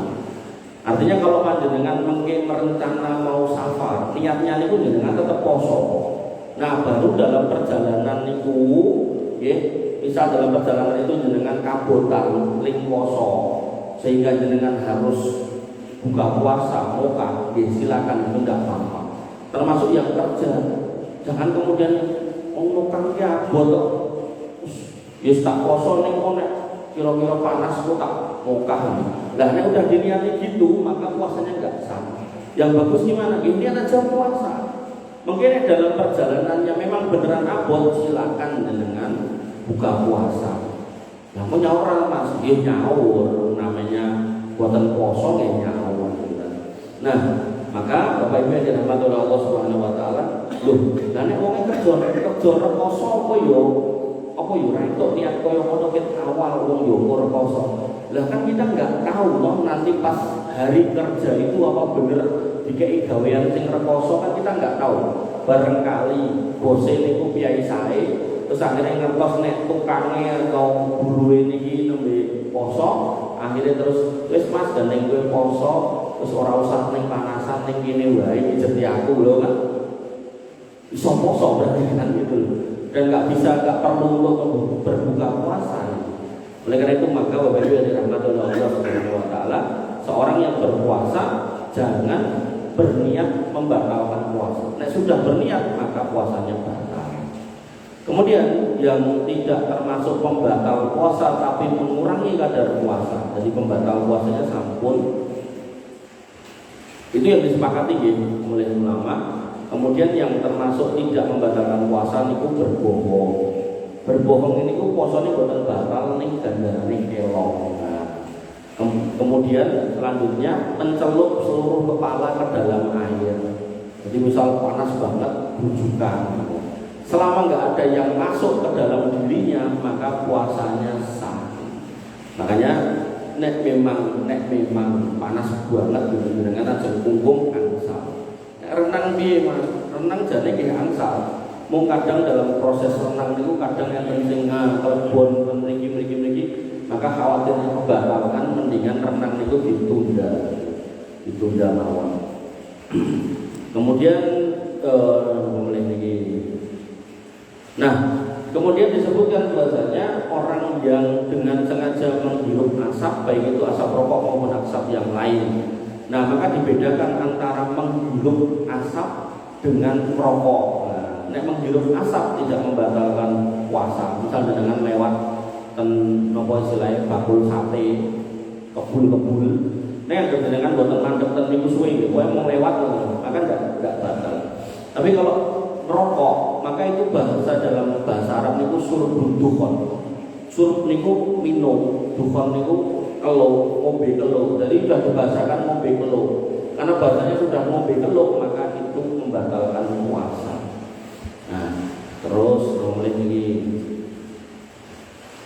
Artinya kalau panjenengan mengke merencana mau safar, niatnya niku jenengan tetap poso. Nah baru dalam perjalanan niku, ya misal dalam perjalanan itu jenengan kabotan ling poso, sehingga jenengan harus buka puasa, mokah, ya silakan itu nggak apa-apa. Termasuk yang kerja, jangan kemudian ngomongkan ya botok Ya tak poso ning kok nek kira-kira panas kok tak mokah. Lah nek udah diniati gitu, maka puasanya enggak sah. Yang bagus gimana? Niat aja puasa. Mungkin dalam perjalanannya memang beneran abot, silakan dengan buka puasa. Yang punya orang Mas, dia nyaur, namanya buatan poso ya nyaur. Nah, maka Bapak Ibu yang dirahmati oleh Allah Subhanahu wa taala, loh, lah nek wong kerja rekoso apa yo? Apa yo ra entuk niat koyo ngono ket awal wong yo rekoso. Lah kan kita enggak tahu toh nanti pas hari kerja itu apa bener dikei gawean sing rekoso kan kita enggak tahu. Barangkali bose niku piyai sae terus akhirnya ngertos nek tukange atau buruhe niki nembe poso, akhirnya terus wis Mas gandeng kowe poso, terus ora usah ning panasan ning kene wae ijeti aku lho kan. Iso poso berarti kan gitu loh. Dan nggak perlu untuk berbuka puasa. Oleh karena itu maka Bapak Ibu yang dirahmati oleh Allah Subhanahu wa taala, seorang yang berpuasa jangan berniat membatalkan puasa. Nek sudah berniat maka puasanya batal. Kemudian yang tidak termasuk pembatal puasa tapi mengurangi kadar puasa. Jadi pembatal puasanya sampun. Itu yang disepakati oleh ulama. Kemudian yang termasuk tidak membatalkan puasa niku berbohong. Berbohong ini ku puasane boten batal ning gandarane kelong. Kemudian selanjutnya mencelup seluruh kepala ke dalam air. Jadi misal panas banget bujukan. Selama nggak ada yang masuk ke dalam dirinya maka puasanya sah. Makanya nek memang panas banget dengan aja kungkum angsal. Renang piye Mas? Renang jane nggih angsal. Mung kadang dalam proses renang niku kadang yang penting kelebon mriki, maka khawatirnya kebatalkan mendingan renang niku ditunda mawon. Kemudian mulai niki. Nah, kemudian disebutkan bahasanya orang yang dengan sengaja menghirup asap, baik itu asap rokok maupun asap yang lain. Nah, maka dibedakan antara menghirup asap dengan merokok. Nah, menghirup asap tidak membatalkan puasa. Misalnya dengan lewat nopo istilahnya bakul sate, kebul. Nah, yang dengan boten mandek ten niku suwe, kowe mau lewat maka enggak batal. Tapi kalau merokok, maka itu dalam bahasa Arab niku surbud dukhon. Surb niku minum, dukhon niku kelo, ngombe kelo. Jadi sudah dibahasakan ngombe kelo. Karena bahasanya sudah ngombe kelo, maka itu membatalkan puasa. Nah, terus mulai ini.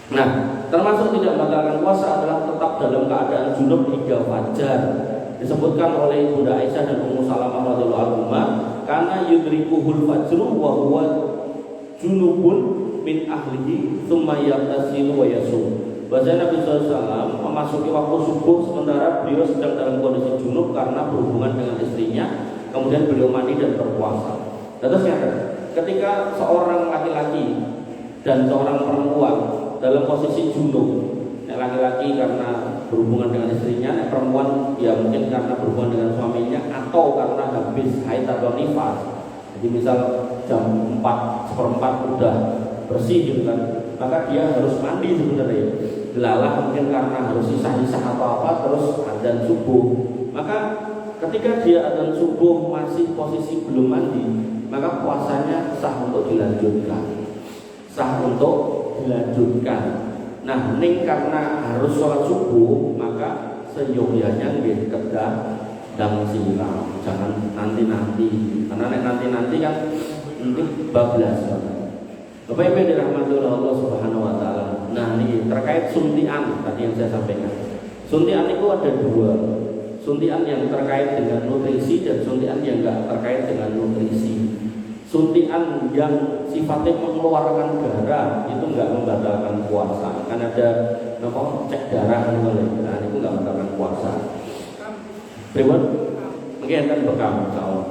Nah, termasuk tidak membatalkan puasa adalah tetap dalam keadaan junub hingga fajar. Disebutkan oleh Bunda Aisyah dan Ummu Salamah radhiyallahu anha, karena yudrikuhul fajru wa huwa junubun min ahlihi tsumma yaghtasilu wa yasum. Bahasa Nabi SAW memasuki waktu subuh sementara beliau sedang dalam kondisi junub karena berhubungan dengan istrinya, kemudian beliau mandi dan berpuasa. Terus ketika seorang laki-laki dan seorang perempuan dalam posisi junub, laki-laki karena berhubungan dengan istrinya, perempuan ya mungkin karena berhubungan dengan suaminya atau karena habis haid atau nifas. Jadi misal jam 4:04 udah bersih gitu kan, maka dia harus mandi sebenarnya. Delalah mungkin karena harus sisah-sisah atau apa, terus adzan subuh. Maka ketika dia adzan subuh masih posisi belum mandi, maka puasanya sah untuk dilanjutkan. Nah, ning karena harus sholat subuh, maka seyogyanya nggih kedah dang silam. Jangan nanti-nanti. Karena nanti-nanti kan nanti bablas. Bapak Ibu dirahmati oleh Allah Subhanahu wa taala. Nah, ini terkait suntian tadi yang saya sampaikan. Suntian itu ada dua. Suntian yang terkait dengan nutrisi dan suntian yang enggak terkait dengan nutrisi. Suntian yang sifatnya mengeluarkan darah itu enggak membatalkan puasa. Kan ada cek darah gitu. Nah, itu enggak membatalkan puasa. Pripun? Mungkin akan bekam insyaallah.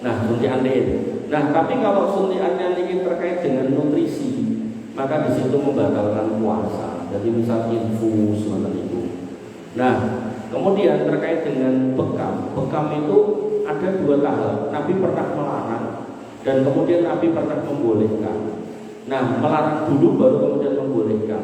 Nah, suntian itu. Nah, tapi kalau suntiannya ini terkait dengan nutrisi, maka di situ membatalkan puasa. Jadi misal infus seperti itu. Nah, kemudian terkait dengan bekam. Bekam itu ada dua tahap. Nabi pernah melarang dan kemudian Nabi pernah membolehkan. Nah, melarang dulu baru kemudian membolehkan.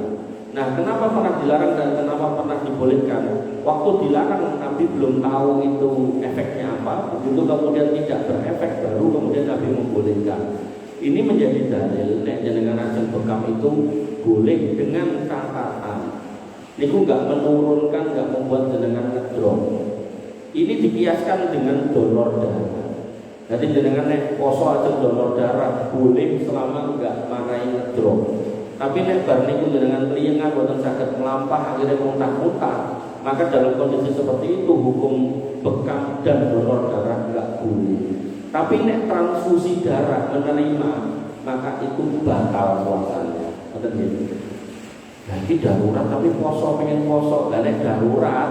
Nah, kenapa pernah dilarang dan kenapa pernah dibolehkan? Waktu dilarang Nabi belum tahu itu efeknya apa. Begitu kemudian tidak berefek, baru kemudian Nabi membolehkan. Ini menjadi dalil nek jenengan ajeng bekam itu boleh dengan catatan. Niku nggak menurunkan, nggak membuat jenengan ngedrop. Ini dikiaskan dengan donor darah. Jadi jenengan nek poso ajeng donor darah boleh selama nggak marai ngedrop. Tapi nek bar niku jenengan telinga boten saged melampah akhirnya muntah-muntah, maka dalam kondisi seperti itu hukum bekam dan donor darah enggak boleh. Tapi nek transfusi darah menerima, maka itu batal puasanya. Betul gitu. Nah, ini darurat tapi poso pengen poso. Dan nek darurat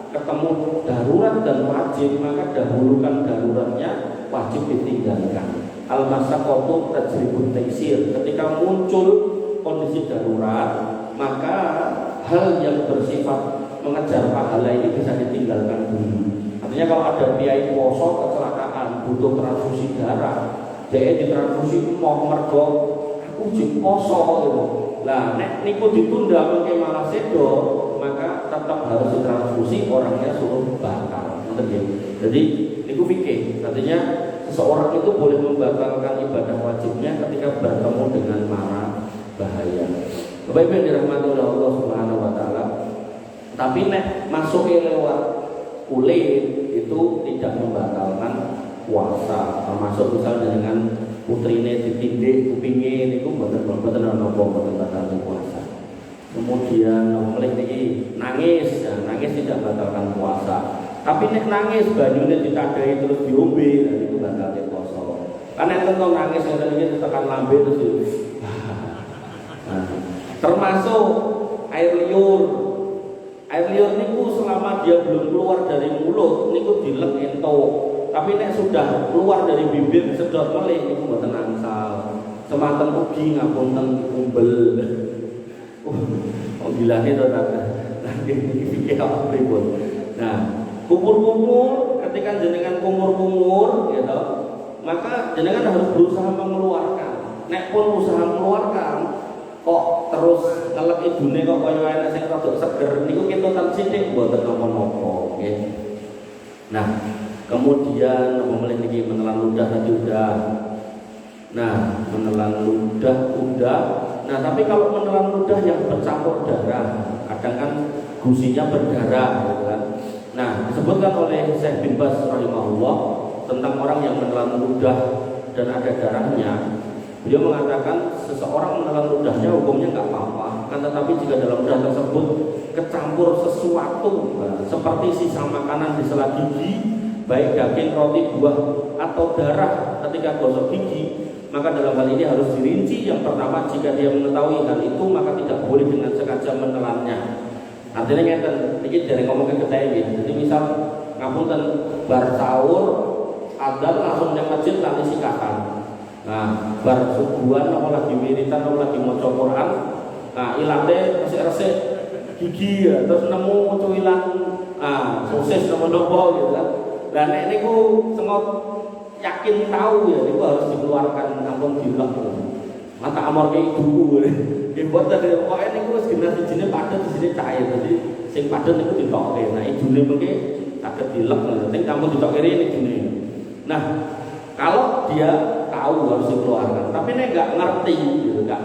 ketemu darurat dan wajib, maka dahulukan daruratnya, wajib ditinggalkan. Al-masaqatu tajribut taysir. Ketika muncul kondisi darurat, maka hal yang bersifat mengejar pahala ini bisa ditinggalkan dulu. Artinya kalau ada biaya poso kecelakaan butuh transfusi darah, dia ditransfusi mau mergo aku jek poso gitu. Lah nek niku ditunda mengke malah sedo, maka tetap harus ditransfusi, orangnya suruh batal. Jadi niku fikih. Artinya seseorang itu boleh membatalkan ibadah wajibnya ketika bertemu dengan mara bahaya. Bapak Ibu yang dirahmati oleh Allah Subhanahu wa taala. Tapi nek masuknya lewat kulit itu tidak membatalkan puasa. Termasuk misalnya dengan putrine ditindik kupinge niku mboten batalkan puasa. Kemudian mulai niki nangis, ya, nangis tidak membatalkan puasa. Tapi nek nangis banyune ditadai terus diombe, nah itu batalkan puasa. Kan enten nangis ngene iki tekan lambe terus termasuk air liur. Air liur niku selama dia belum keluar dari mulut niku dilek ento. Tapi nek sudah keluar dari bibir sedot melih niku mboten angsal. Semanten ugi ngapunten umbel. Oh gilane to ta. Nanti iki apa pripun. Nah, kumur-kumur ketika jenengan kumur-kumur gitu, maka jenengan harus berusaha mengeluarkan. Nek pun usaha mengeluarkan kok terus ngelek ibune kok kaya enek sing rada seger niku ketotan sithik mboten napa-napa nggih. Nah, kemudian memilih niki menelan ludah sudah. Nah, menelan ludah udah. Nah, tapi kalau menelan ludah yang bercampur darah, kadang kan gusinya berdarah gitu kan. Nah, disebutkan oleh Syekh bin Baz rahimahullah tentang orang yang menelan ludah dan ada darahnya. Beliau mengatakan seseorang menelan ludahnya hukumnya nggak apa-apa, kan tetapi jika dalam ludah tersebut kecampur sesuatu seperti sisa makanan di sela gigi, baik daging, roti, buah atau darah ketika gosok gigi, maka dalam hal ini harus dirinci. Yang pertama, jika dia mengetahui hal itu maka tidak boleh dengan sengaja menelannya. Artinya ngeten, ini dari ngomongin ke saya gitu. Jadi misal ngapunten bar sahur, adzan langsung yang masjid nanti sikatan. Nah, bar subuhan apa lagi wiritan apa lagi maca Quran. Nah, ilate resik-resik gigi ya, terus nemu cuilan sosis nopo-nopo gitu kan. Lah nek niku sengot yakin tahu ya niku harus dikeluarkan ampun dilek. Mata amor ki ibuku. Nggih boten pokoke niku wis genah sijine padet sijine cair. Jadi sing padet niku ditokke. Nah, ijune mengke saged dilek lho. Ning kamu ditokke rene ijune. Nah, kalau dia tahu harus dikeluarkan, tapi nek nggak ngerti gitu, kan.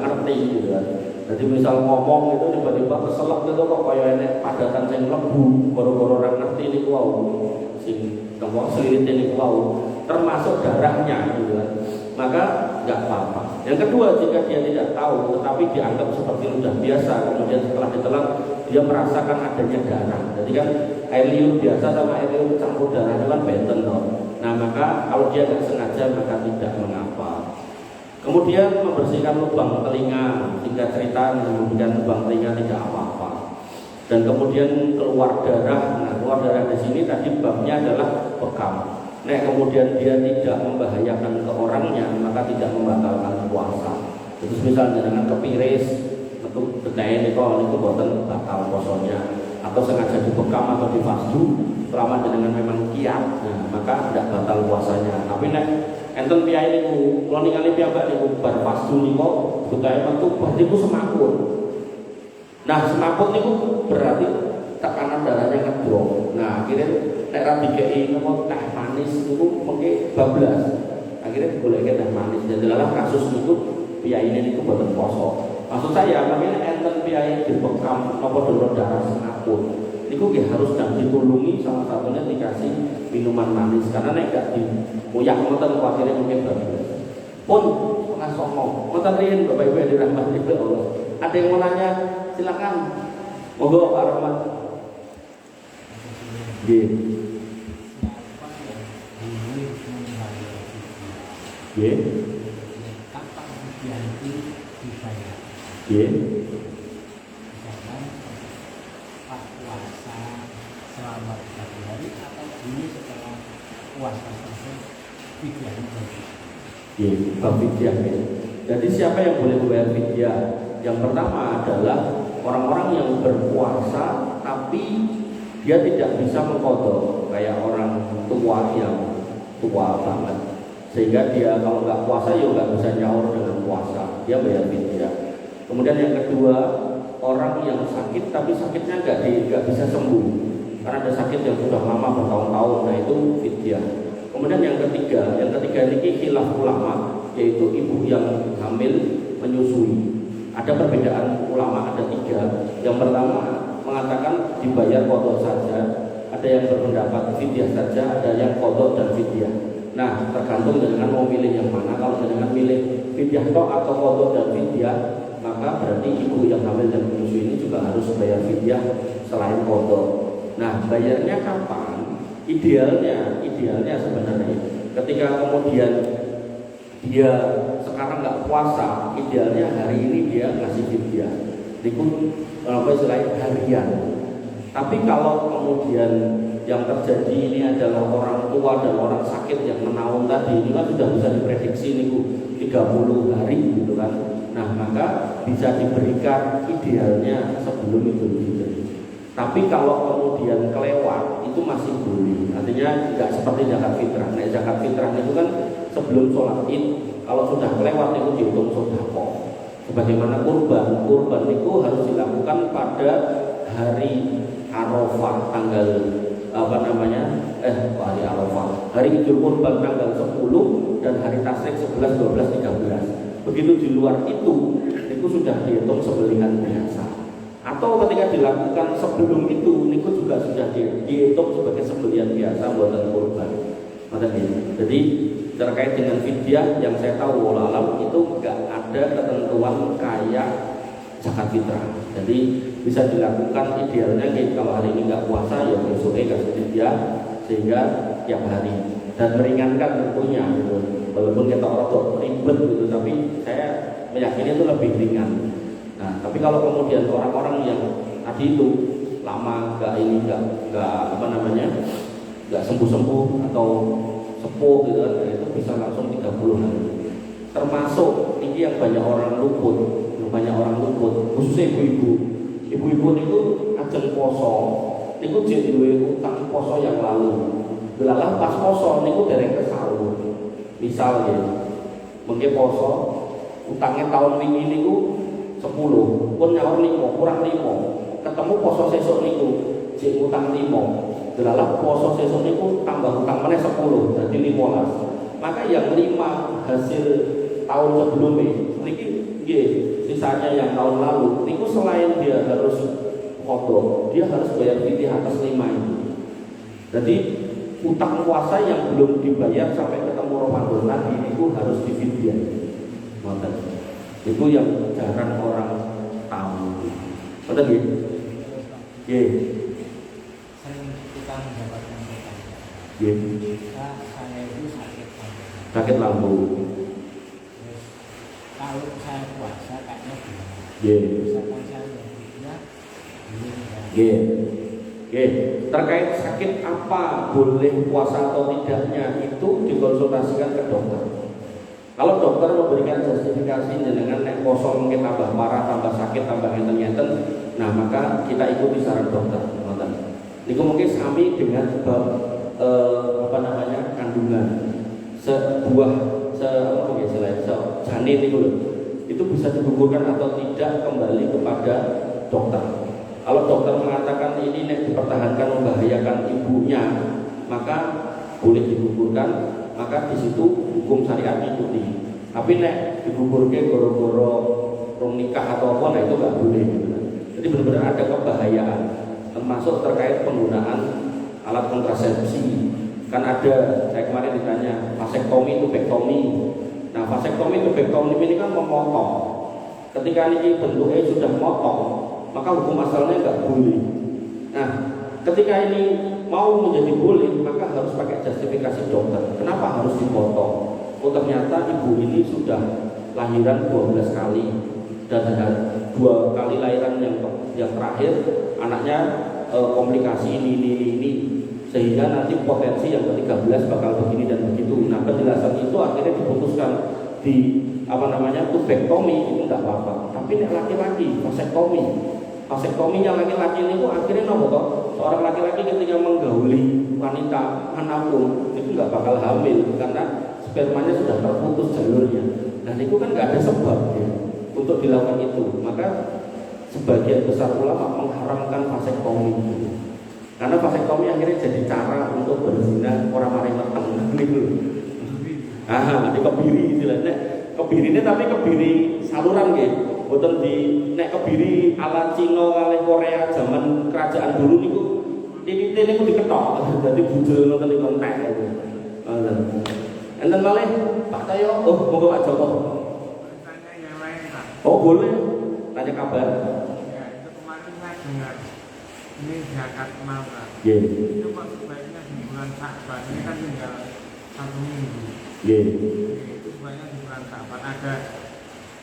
Jadi misal ngomong itu tiba-tiba keselak gitu kok kaya enek padatan sing mlebu, goro-goro ora ngerti niku wau. Sing kemong selirit niku wau, termasuk darahnya gitu kan. Maka nggak apa-apa. Yang kedua, jika dia tidak tahu tetapi dianggap seperti sudah biasa, kemudian setelah ditelan dia merasakan adanya darah. Jadi kan air liur biasa sama air liur campur darah itu kan benten loh. Nah, maka kalau dia tidak sengaja maka tidak mengapa. Kemudian membersihkan lubang telinga, singkat cerita membersihkan lubang telinga tidak apa-apa. Dan kemudian keluar darah. Nah, keluar darah di sini tadi babnya adalah bekam. Nah, kemudian dia tidak membahayakan ke orangnya maka tidak membatalkan puasa. Terus misalnya dengan kepiris untuk bedaya itu boten batal puasanya, atau sengaja dibekam atau difasdu selama dengan memang kiat, nah, maka tidak batal puasanya. Tapi nek enten piyai niku kula ningali piyambak niku bar pasdu niku butahe metu bar niku semakut. Nah, semakut niku berarti tekanan darahnya ngedrop. Nah, akhirnya nek ra dikeki nopo teh manis niku mengke bablas. Akhirnya digoleki teh manis. Jadi lah kasus niku piyai niku boten poso. Maksud saya, namanya enten piyai dibekam nopo donor darah semakut. Niku harus ditulungi, salah satunya dikasih minuman manis karena nek gak dimoyak ngoten akhirnya mungkin bablas. Pun setengah songo, ngoten riyen Bapak Ibu yang dirahmati Allah. Ada yang mau nanya? Silakan. Monggo Pak Rahmat. Nggih. Nggih. Kapan diganti dibayar? Nggih. Selama 3 hari atau ini setelah puasa selesai fidyahnya berarti. Iya, bab fidyah ya. Jadi siapa yang boleh membayar fidyah? Yang pertama adalah orang-orang yang berpuasa tapi dia tidak bisa mengqadha, kayak orang tua yang tua banget. Sehingga dia kalau nggak puasa ya nggak bisa nyaur dengan puasa, dia bayar fidyah. Kemudian yang kedua, orang yang sakit tapi sakitnya nggak bisa sembuh. Karena ada sakit yang sudah lama bertahun-tahun, nah itu fidyah. Kemudian yang ketiga ini khilaf ulama, yaitu ibu yang hamil menyusui. Ada perbedaan ulama, ada 3. Yang pertama mengatakan dibayar qadha saja, ada yang berpendapat fidyah saja, ada yang qadha dan fidyah. Nah, tergantung dengan mau milih yang mana. Kalau dengan milih fidyah tok atau qadha dan fidyah, maka berarti ibu yang hamil dan menyusui ini juga harus bayar fidyah selain qadha. Nah, bayarnya kapan? Idealnya sebenarnya ketika kemudian dia sekarang nggak puasa, idealnya hari ini dia ngasih fidyah. Itu apa istilahnya harian. Tapi kalau kemudian yang terjadi ini adalah orang tua dan orang sakit yang menaun tadi, ini kan sudah bisa diprediksi nih 30 hari gitu kan. Nah, maka bisa diberikan idealnya sebelum Idul Fitri. Tapi kalau kemudian kelewat itu masih boleh. Artinya tidak seperti zakat fitrah. Nah, zakat fitrah itu kan sebelum sholat Id, kalau sudah kelewat itu dihitung sedekah. Sebagaimana kurban itu harus dilakukan pada hari Arafah tanggal hari Arafah. Hari Idul Kurban tanggal 10 dan hari Tasyrik 11, 12, 13. Begitu di luar itu sudah dihitung sembelihan biasa. Atau ketika dilakukan sebelum itu, niku juga sudah dihitung sebagai sembelihan biasa buatan kurban. Jadi terkait dengan fidyah yang saya tahu walau itu enggak ada ketentuan kayak zakat fitrah. Jadi bisa dilakukan idealnya kalau hari ini enggak puasa ya besoknya kasih fidyah sehingga tiap hari dan meringankan tentunya gitu. Walaupun kita orang ribet gitu, tapi saya meyakini itu lebih ringan. Nah, tapi kalau kemudian orang-orang yang tadi itu lama nggak sembuh-sembuh atau sepuh gitu kan, itu bisa langsung 30 hari. Termasuk ini yang banyak orang luput, khususnya ibu-ibu. Ibu-ibu itu ajeng poso, niku jadi utang poso yang lalu. Belalah pas poso niku dereng sahur. Misal ya, mungkin poso utangnya tahun ini niku 10, pun nyaur 5, kurang 5. Ketemu poso sesuk niku, jek utang 5. Delalah poso sesuk niku tambah utang meneh 10, jadi 15. Maka yang 5 hasil tahun sebelumnya, niki nggih, sisanya yang tahun lalu, niku selain dia harus qadha, dia harus bayar fidyah atas 5 itu. Jadi utang puasa yang belum dibayar sampai ketemu Ramadan lagi niku harus difidyah. Ngoten. Itu yang jarang orang tahu. Betul ya? Iya. Sering kita mendapatkan pertanyaan. Iya. Saya itu sakit lambung. Sakit lambung. Terus kalau saya puasa kayaknya gimana? Iya. Misalkan saya berpikirnya Iya. Oke, terkait sakit apa boleh puasa atau tidaknya itu dikonsultasikan ke dokter. Kalau dokter memberikan justifikasi dengan nek kosong mungkin tambah parah, tambah sakit, tambah ngeten-ngeten, nah maka kita ikuti saran dokter. Niku mungkin sami dengan bab kandungan. sebuah janin itu bisa digugurkan atau tidak kembali kepada dokter. Kalau dokter mengatakan ini nek dipertahankan membahayakan ibunya, maka boleh digugurkan, maka di situ hukum syariat ikuti. Tapi nek digugurke goro-goro rong nikah atau apa, nah itu nggak boleh. Jadi benar-benar ada kebahayaan, termasuk terkait penggunaan alat kontrasepsi. Kan ada, saya kemarin ditanya, vasektomi, tubektomi. Nah, vasektomi, tubektomi ini kan memotong. Ketika ini bentuknya sudah motong, maka hukum asalnya nggak boleh. Nah, ketika ini mau menjadi boleh, maka harus pakai justifikasi dokter. Kenapa harus dipotong? Oh, ternyata ibu ini sudah lahiran 12 kali dan ada 2 kali lahiran yang terakhir anaknya komplikasi ini, sehingga nanti potensi yang ke-13 bakal begini dan begitu. Nah, penjelasan itu akhirnya diputuskan di tubektomi itu tidak apa-apa. Tapi nek laki-laki vasektominya laki-laki itu akhirnya seorang laki-laki ketika menggauli wanita manapun itu nggak bakal hamil karena spermanya sudah terputus jalurnya. Dan itu kan nggak ada sebab ya, untuk dilakukan itu. Maka sebagian besar ulama mengharamkan vasektomi. Karena vasektomi akhirnya jadi cara untuk berzina orang mari meteng gitu. Dikebiri istilahnya. Kebirine tapi kebiri saluran nggih. Mboten di nek kebiri ala Cina kali Korea zaman kerajaan dulu niku titik niku diketok. Dadi bujul ngoten niku entek. Enten malih Pak Tayo, monggo Pak Joko. Tanya yang lain Pak. Oh boleh, tanya kabar. Ya, itu kemarin saya dengar ini zakat mal Pak. Yeah. Itu kok sebaiknya di bulan Sya'ban, ini kan tinggal 1 minggu. Yeah. Itu sebaiknya di bulan Sya'ban ada,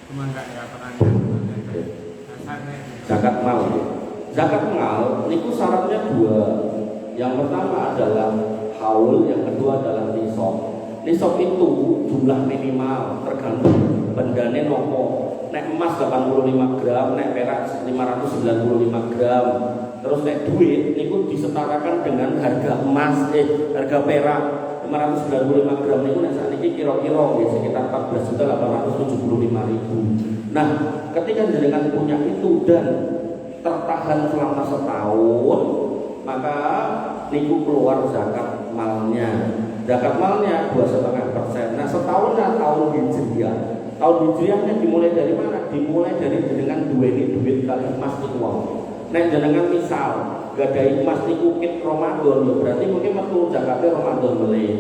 cuma nggak ya pertanyaan. Dasarnya Zakat mal. Zakat mal niku syaratnya 2. Yang pertama adalah haul, yang kedua adalah nisab. Nisab itu jumlah minimal tergantung bendane nopo. Nek emas 85 gram, nek perak 595 gram. Terus nek duit niku disetarakan dengan harga emas, harga perak 595 gram niku nek sakniki kira-kira sekitar 14.875.000. Nah, ketika jenengan punya itu dan tertahan selama setahun, maka niku keluar zakat malnya. Zakat malnya 2,5%. Nah, setahunnya tahun Hijriah. Tahun Hijriahnya dimulai dari mana? Dimulai dari jenengan duweni duit kali emas niku wae. Nek jenengan misal gadai emas niku kit Ramadan, berarti mungkin metu zakate Ramadan meleh.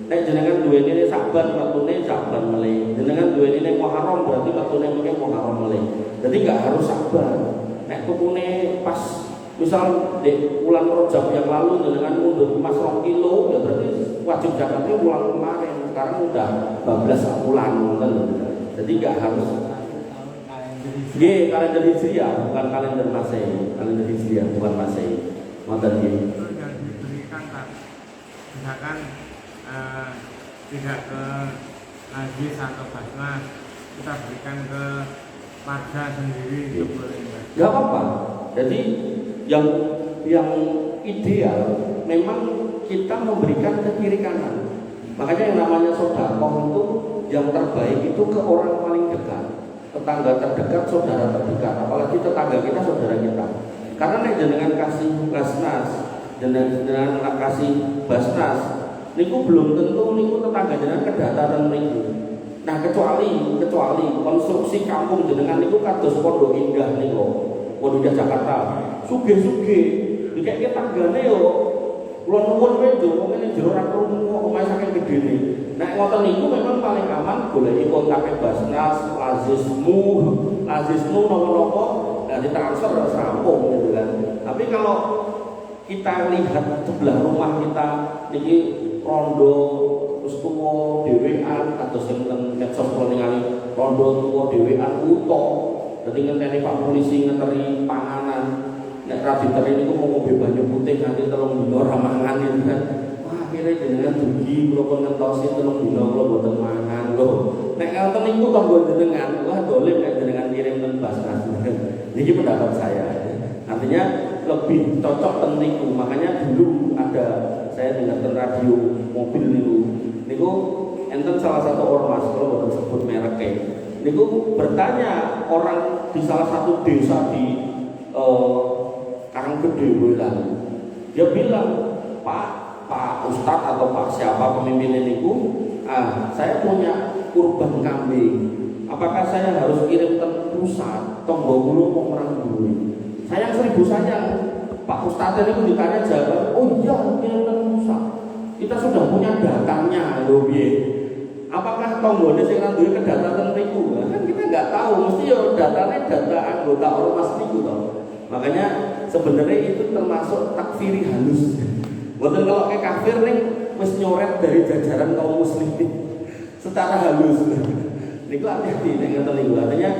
Nek jenengan duweni Saban, metune Saban meleh. Jenengan duweni Muharram, berarti metune mungkin Muharram meleh. Jadi enggak harus Saban. Nek tukune pas misal di bulan Rajab yang lalu jenengan mundur emas 2 kilo, ya berarti wajib zakatnya bulan kemarin. Sekarang udah 12 bulan ngoten. Jadi enggak harus kalender Hijriah, bukan kalender Masehi. Kalender Hijriah bukan Masehi. Ngoten nggih. itu yang diberikan Pak. Misalkan tidak ke Najis atau Basnas, kita berikan ke warga sendiri, itu boleh Pak. Enggak apa-apa. Jadi yang ideal memang kita memberikan ke kiri kanan. Makanya yang namanya sedekah itu yang terbaik itu ke orang paling dekat, tetangga terdekat, saudara terdekat, apalagi tetangga kita, saudara kita. Karena nek jenengan kasih Basnas, jenengan kasih Basnas, niku belum tentu niku tetangga jenengan kedataran niku. Nah kecuali konstruksi kampung jenengan niku kados Pondok Indah niku, Pondok Indah Jakarta, sugih-sugih, dikek tanggane yo kula nuwun wae yo mungkin jero ora krungu kok omahe saking gedene. Nek ngoten niku memang paling aman goleki kontak Basnas, Lazismu nopo-nopo dan ditransfer rampung gitu kan. Tapi kalau kita lihat sebelah rumah kita niki rondo terus tuwa dhewean atau sing ten medsos ningali rondo tuwa dhewean uto. Dadi ngenteni Pak Polisi ngeteri panganan. Nek ra diteri niku mau ngombe banyu putih nganti 3 dina ora mangan gitu kan. Wah, akhirnya jenengan dugi kula kon ngentosi 3 dina kula boten mangan lho. Nek ngoten niku kanggo jenengan, wah dolim nek jenengan kirim ten Basnas. Niki pendapat saya. Artinya lebih cocok teniku. Makanya dulu ada saya dengar radio mobil niku enten salah satu ormas kalau boten sebut mereknya niku bertanya orang di salah satu desa di Karanggede Boyolali. Dia bilang, Pak Ustadz atau Pak siapa pemimpinnya niku, saya punya kurban kambing. Apakah saya harus kirim ke pusat? Tonggo kulo mau orang dulu. Sayang 1000 sayang. Pak Ustadz itu ditanya jawab, oh iya kirim ke pusat. Kita sudah punya datanya, loh apakah tonggone sing duwe kedatan niku? Kan kita nggak tahu, mesti ya datanya data anggota ormas niku toh. Makanya sebenarnya itu termasuk takfiri halus. Bukan kalau kayak kafir nih wis nyoret dari jajaran kaum muslimin secara halus. Niku hati-hati dengan niku. Artinya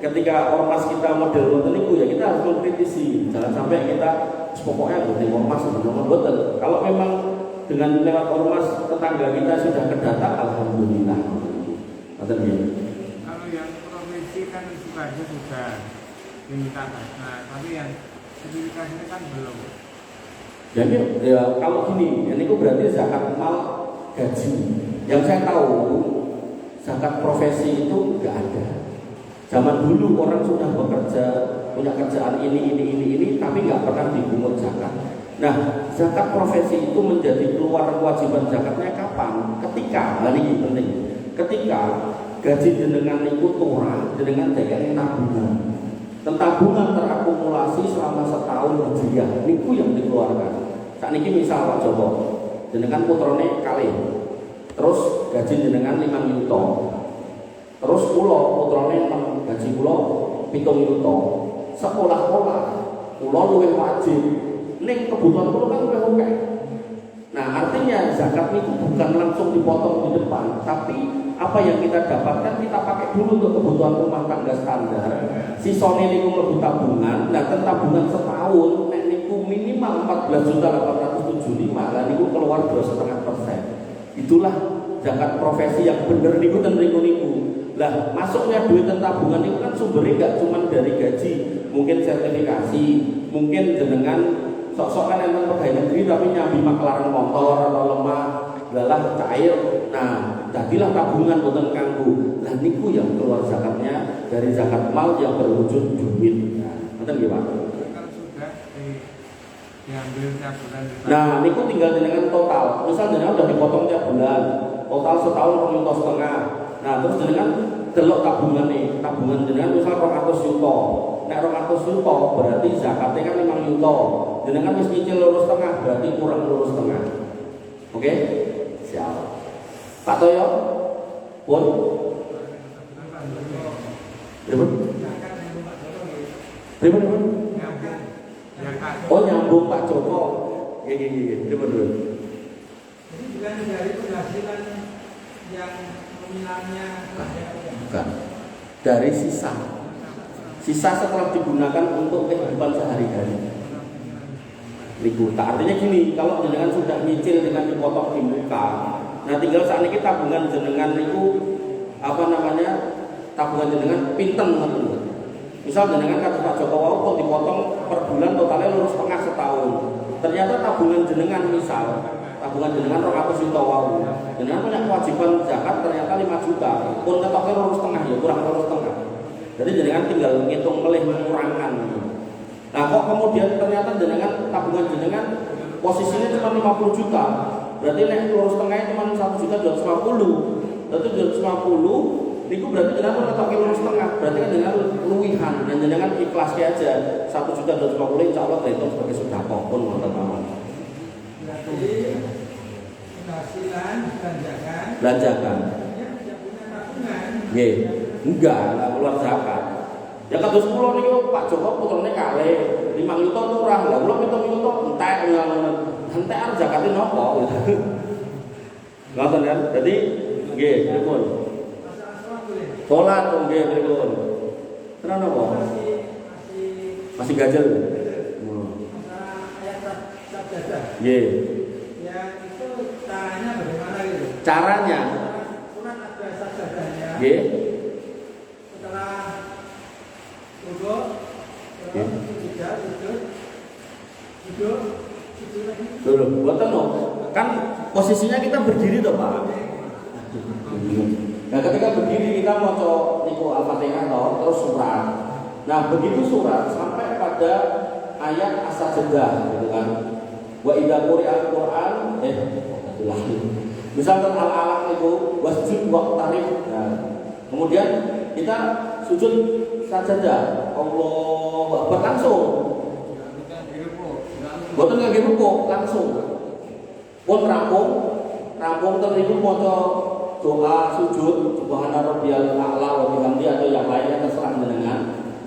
ketika ormas kita model ngoten niku ya kita harus mengkritisi. Jangan sampai kita pokoknya boten ormas sebenarnya boten. Kalau memang dengan lewat ormas tetangga kita sudah kedata, alhamdulillah. Ngoten ya. Kalau yang provinsi kan sifatnya sudah diminta, nah tapi yang sertifikasi kan belum. Jadi ya, kalau gini, ini berarti zakat mal gaji. Yang saya tahu zakat profesi itu nggak ada. Zaman dulu orang sudah bekerja, punya kerjaan ini, tapi nggak pernah dipungut zakat. Nah, zakat profesi itu menjadi keluar kewajiban zakatnya kapan? Ketika, ini penting. Ketika gaji jenengan niku turun, jenengan jaga tabungan. Tabungan terakumulasi selama setahun hijriah niku yang dikeluarkan. Saat ini misal Pak Joko, jenengan putrone kalih, terus gaji jenengan 5 yuta, terus pulau putrone gaji pulau 7 yuta, sekolah pulau luwih wajib, ning kebutuhan pulau kan luwih oke. Nah artinya zakat itu bukan langsung dipotong di depan, tapi apa yang kita dapatkan kita pakai dulu untuk kebutuhan rumah tangga standar. Sisone niku mlebu tabungan, nah tabungan setahun nek niku minimal 14.875, lah niku keluar 2,5%. Itulah zakat profesi yang bener niku ten niku. Lah masuknya duit tabungan itu kan sumbernya enggak cuma dari gaji, mungkin sertifikasi, mungkin jenengan sok-sokan yang pegawai negeri tapi nyambi maklarang motor atau lemah lalah cair. Nah, jadilah tabungan boten kanggo. Lah niku yang keluar zakatnya dari zakat mal yang berwujud duit. Nah, ngoten nggih, Pak. Kalau sudah diambil tiap bulan. Nah, niku tinggal jenengan total. Misal jenengan udah dipotong tiap bulan, total setahun 2,5 juta. Nah, terus jenengan delok tabungan nih, tabungan jenengan misal 200 juta. Nek 200 juta berarti zakatnya kan 5 juta. Jenengan wis nyicil 2,5 berarti kurang 2,5. Oke? Siap. Pak Toyo, pun. Berapa? Oh nyambung Pak Joko. Gini. Berapa dulu? Jadi bukan dari penghasilan yang nominalnya. Bukan. Dari sisa. Sisa setelah digunakan untuk kehidupan sehari-hari. Niku, artinya gini, kalau jenengan sudah nyicil dengan dipotong di muka, nah tinggal saat ini tabungan jenengan niku tabungan jenengan pinten ngoten. Misal jenengan kata Pak Joko wau kok dipotong per bulan totalnya 2,5 setahun. Ternyata tabungan jenengan misal tabungan jenengan 200 juta wau. Jenengan punya kewajiban zakat ternyata 5 juta. Pun ketoknya 2,5 ya kurang 2,5. Jadi jenengan tinggal ngitung melih mengurangan. Nah kok kemudian ternyata jenengan tabungan jenengan posisinya cuma 50 juta. Berarti nek 2,5 cuma 1.250. Berarti 250 niku berarti jenengan netokke 2,5. Berarti kan jenengan luwihan dan jenengan ikhlas aja 1.250 insyaallah dihitung sebagai sedekah pun wonten mawon. Berarti penghasilan belanjakan. Dia tidak punya tabungan. Nggih. Enggak keluar zakat. Ya kados kula niku Pak Joko putrane kalih 5 juta turah. Lah kula 7 juta entek arep zakate napa? Ngoten kan? Dadi nggih pripun? Salat nggih pripun? Terus napa? Masih ganjel. Ayat sabda. Nggih. Ya itu caranya bagaimana gitu? Caranya Surat ada sabdanya. nggih. Setelah duduk, sujud lagi. Loh, buatan no. Kan posisinya kita berdiri toh Pak. Nah, ketika berdiri kita mau niku Al-Fatihah terus surat. Nah, begitu surat sampai pada ayat as-sajdah gitu kan. Wa idza quri'al Qur'an misalkan al-alaq niku wasjud waqtarib. Nah, kemudian kita sujud sajadah. Allahu Akbar langsung. Boten ngangge rukuk langsung. Pun rampung terus maca doa sujud subhana rabbiyal a'la wa bihamdi atau yang lainnya terserah jenengan.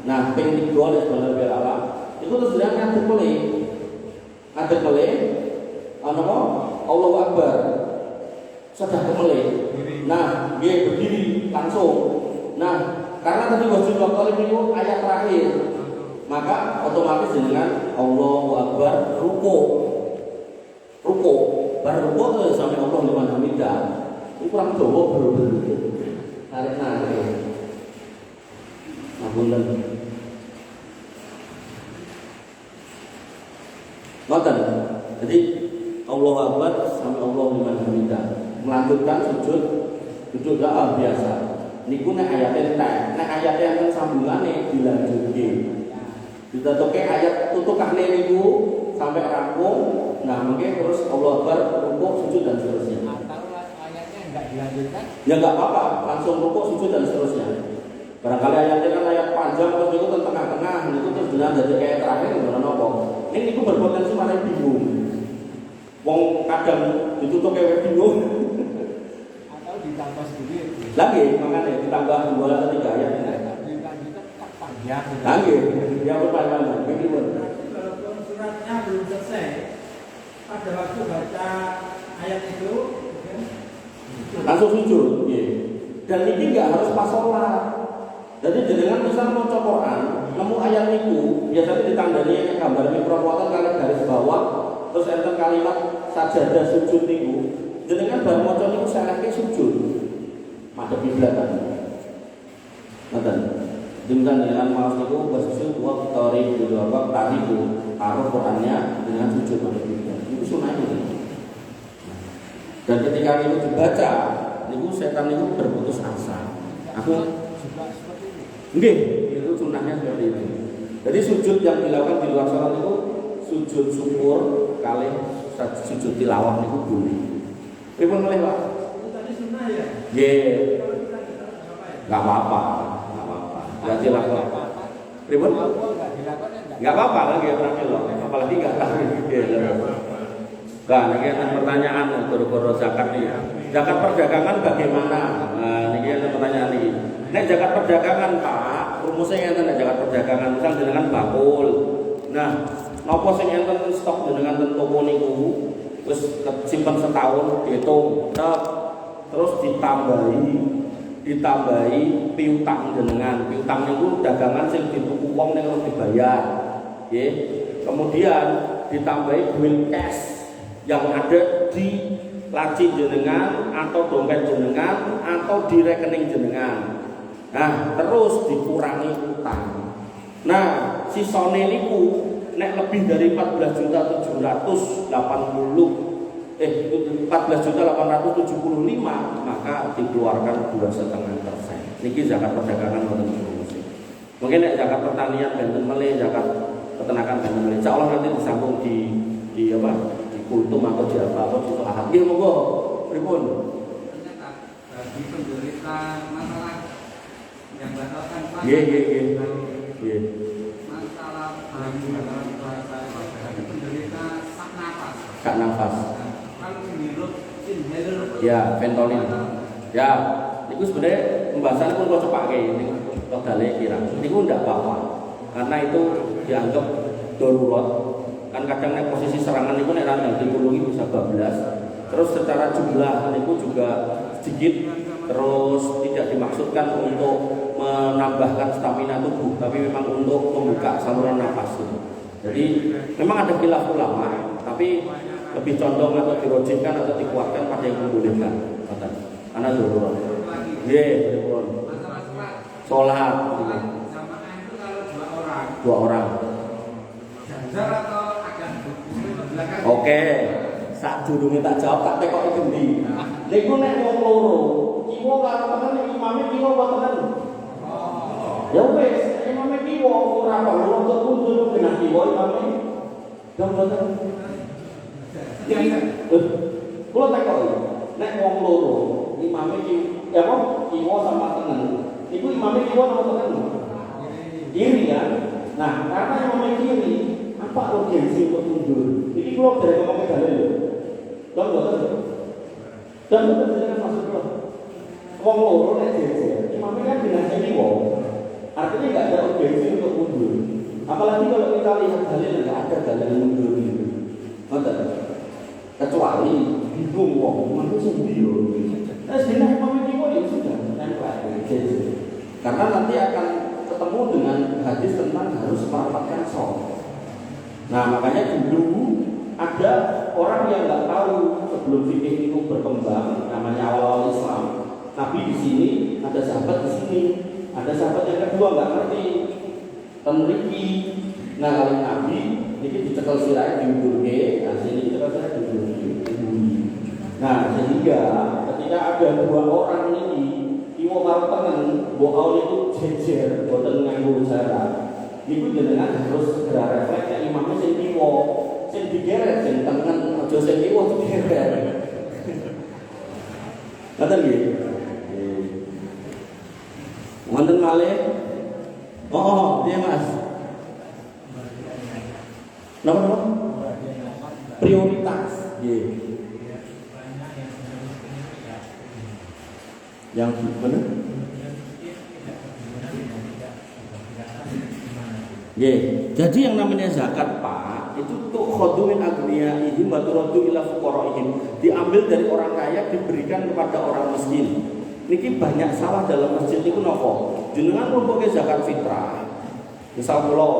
Nah, ping 3 subhana rabbiyal a'la itu terus jenengan ngadeg melih apa? Allahu Akbar. Sudah kemelih. Nah, dia berdiri langsung. Nah, karena tadi wajib waktu itu ayat terakhir, maka otomatis jenengan Allahu Akbar rukuk baru rukuk sampai Allah liman hamidah. Itu kurang dawa bro. Narik. Ngapunten. Ngoten. Jadi Allahu Akbar sampai Allah liman hamidah. Melanjutkan sujud doa biasa. Niku nek ayate nek ayate enten sambungane dilanjutke. Ditetoke ayat tutukane niku sampai rampung. Nah, mungkin terus Allah Akbar, rukuk, sujud dan seterusnya. Atau ayatnya enggak dilanjutkan? Ya enggak apa-apa, langsung rukuk, sujud dan seterusnya. Barangkali ayatnya kan ayat panjang terus itu tengah-tengah, itu terus benar dari kayak terakhir benar apa? Ini niku berpotensi malah bingung. Wong kadang ditutup kayak bingung. Atau ditambah sedikit. Lagi makanya ditambah 2 atau 3 ayat ini. Dilanjutkan tak panjang. Lagi, dia berpanjang. Begitu. Walaupun suratnya belum selesai, pada waktu baca ayat itu langsung sujud. Dan ini nggak harus pas sholat. Jadi jenengan misal mau Quran, nemu ayat niku biasanya ditandani gambar mikrofoto kali garis bawah, terus enter kalimat sajadah sujud niku. Jenengan bar maca niku seleke sujud. Madhep kiblatan. Ngoten. Dengan dengan maos niku wasjud wa tarif gitu apa tariku taruh Qurannya dengan sujud madhep kiblat. Itu sunah itu. Dan ketika itu dibaca, niku setan niku berputus asa. Aku juga seperti itu. nggih, itu sunahnya seperti itu. Jadi sujud yang dilakukan di luar salat itu sujud syukur kali sujud tilawah niku boleh. Pripun boleh, Pak? itu tadi sunnah ya. Nggih. Kalau kita Enggak apa-apa. Berarti lakukan. Pripun? Enggak dilakukan enggak. Enggak apa-apa lagi terakhir loh. Apalagi enggak tahu. Nah, ini ada pertanyaan guru-guru zakat nih. Zakat perdagangan bagaimana? Nah, ini ada pertanyaan nih. Nek zakat perdagangan Pak, rumusnya enten nek zakat perdagangan misal dengan bakul. Nah, napa sing enten stok dengan ten toko niku wis simpen setahun dihitung, terus ditambahi piutang jenengan. Piutang niku dagangan sing dituku wong nek harus dibayar. Nggih. Kemudian ditambahi duit cash yang ada di laci jenengan atau dompet jenengan atau di rekening jenengan. Nah, terus dikurangi utang. Nah, sisone niku nek lebih dari 14.775 maka dikeluarkan 2,5%. Niki zakat perdagangan wonten rumus. Mungkin nek zakat pertanian benten melih, zakat peternakan benten melih. Insyaallah nanti disambung di apa? Kultum atau di apa itu ahad. Nggih monggo pripun? Bagi penderita masalah yang batalkan Nggih. masalah bagi penderita sak nafas. Kan menghirup inhaler. Ya, Ventolin. Ya, itu sebenarnya pembahasan pun kalau cepat kayak ini, todalnya kira. Niku ndak apa-apa, karena itu dianggap darurat. Kan kadang nek posisi serangan itu nek randang dipulungi bisa 12. Terus secara jumlah itu juga sedikit, terus tidak dimaksudkan untuk menambahkan stamina tubuh, tapi memang untuk membuka saluran nafas itu. Jadi memang ada khilaf ulama, tapi lebih condong atau dirojihkan atau dikuatkan pada yang membolehkan. Karena darurat. Nggih, sholat. Jamaah itu kalau 2 orang. 2 orang. Janjar atau agak belakang. Oke, saat dulu tak jawab tak tekok itu di. Niku nek wong loro, kiwa karo tenan imame kiwa apa tenan? Ya wis, imame kiwa ora perlu untuk kunjul dengan kiwa imame. Dong boten. Kulo takoki, nek wong loro, imame ya apa? Kiwa sama tenan. Iku imame kiwa apa tenan? Kiri kan? Nah, karena imame kiri, apa urgensi untuk kunjul? Iki kulo dari ngomong dalil lho. Dong boten. Dan betul dengan maksud lo, wong loro nek jejer, imamnya kan dinasihati wong, artinya nggak ada urgensi untuk mundur. Apalagi kalau kita lihat dalil nggak ada dalil mundur gitu, betul. Kecuali bingung wong, mana sih dia? Terus dina imamnya dia ya sudah nempel jejer, karena nanti akan ketemu dengan hadis tentang harus merapatkan sholat. Nah makanya dulu ada orang yang nggak tahu sebelum fikih itu berkembang, namanya awal-awal Islam. Nabi di sini, ada sahabat di sini, ada sahabat yang kedua nggak ngerti, tenriki. Nah kali Nabi, ini dicekel sirai diundur-ke, nah sini dicekel sirai diundur-ke. Nah sehingga ketika ada dua orang ini, kiwo karo tengen, bohong itu jejer, boten nganggo jarak. Itu jenengan harus segera refleks ya imamnya sing kiwo. Sing digeret sing tengen aja sing kiwa digeret. Ngoten nggih. Wonten malih. Oh, piye Mas? Napa? Prioritas. Nggih. Yang benar? Nggih. Jadi yang namanya zakat, Pak, itu tuh khodumin agniyaihim wa turadu ila fuqaraihim, diambil dari orang kaya diberikan kepada orang miskin. Niki banyak salah dalam masjid niku napa? Jenengan nglumpukake zakat fitrah. Misal kula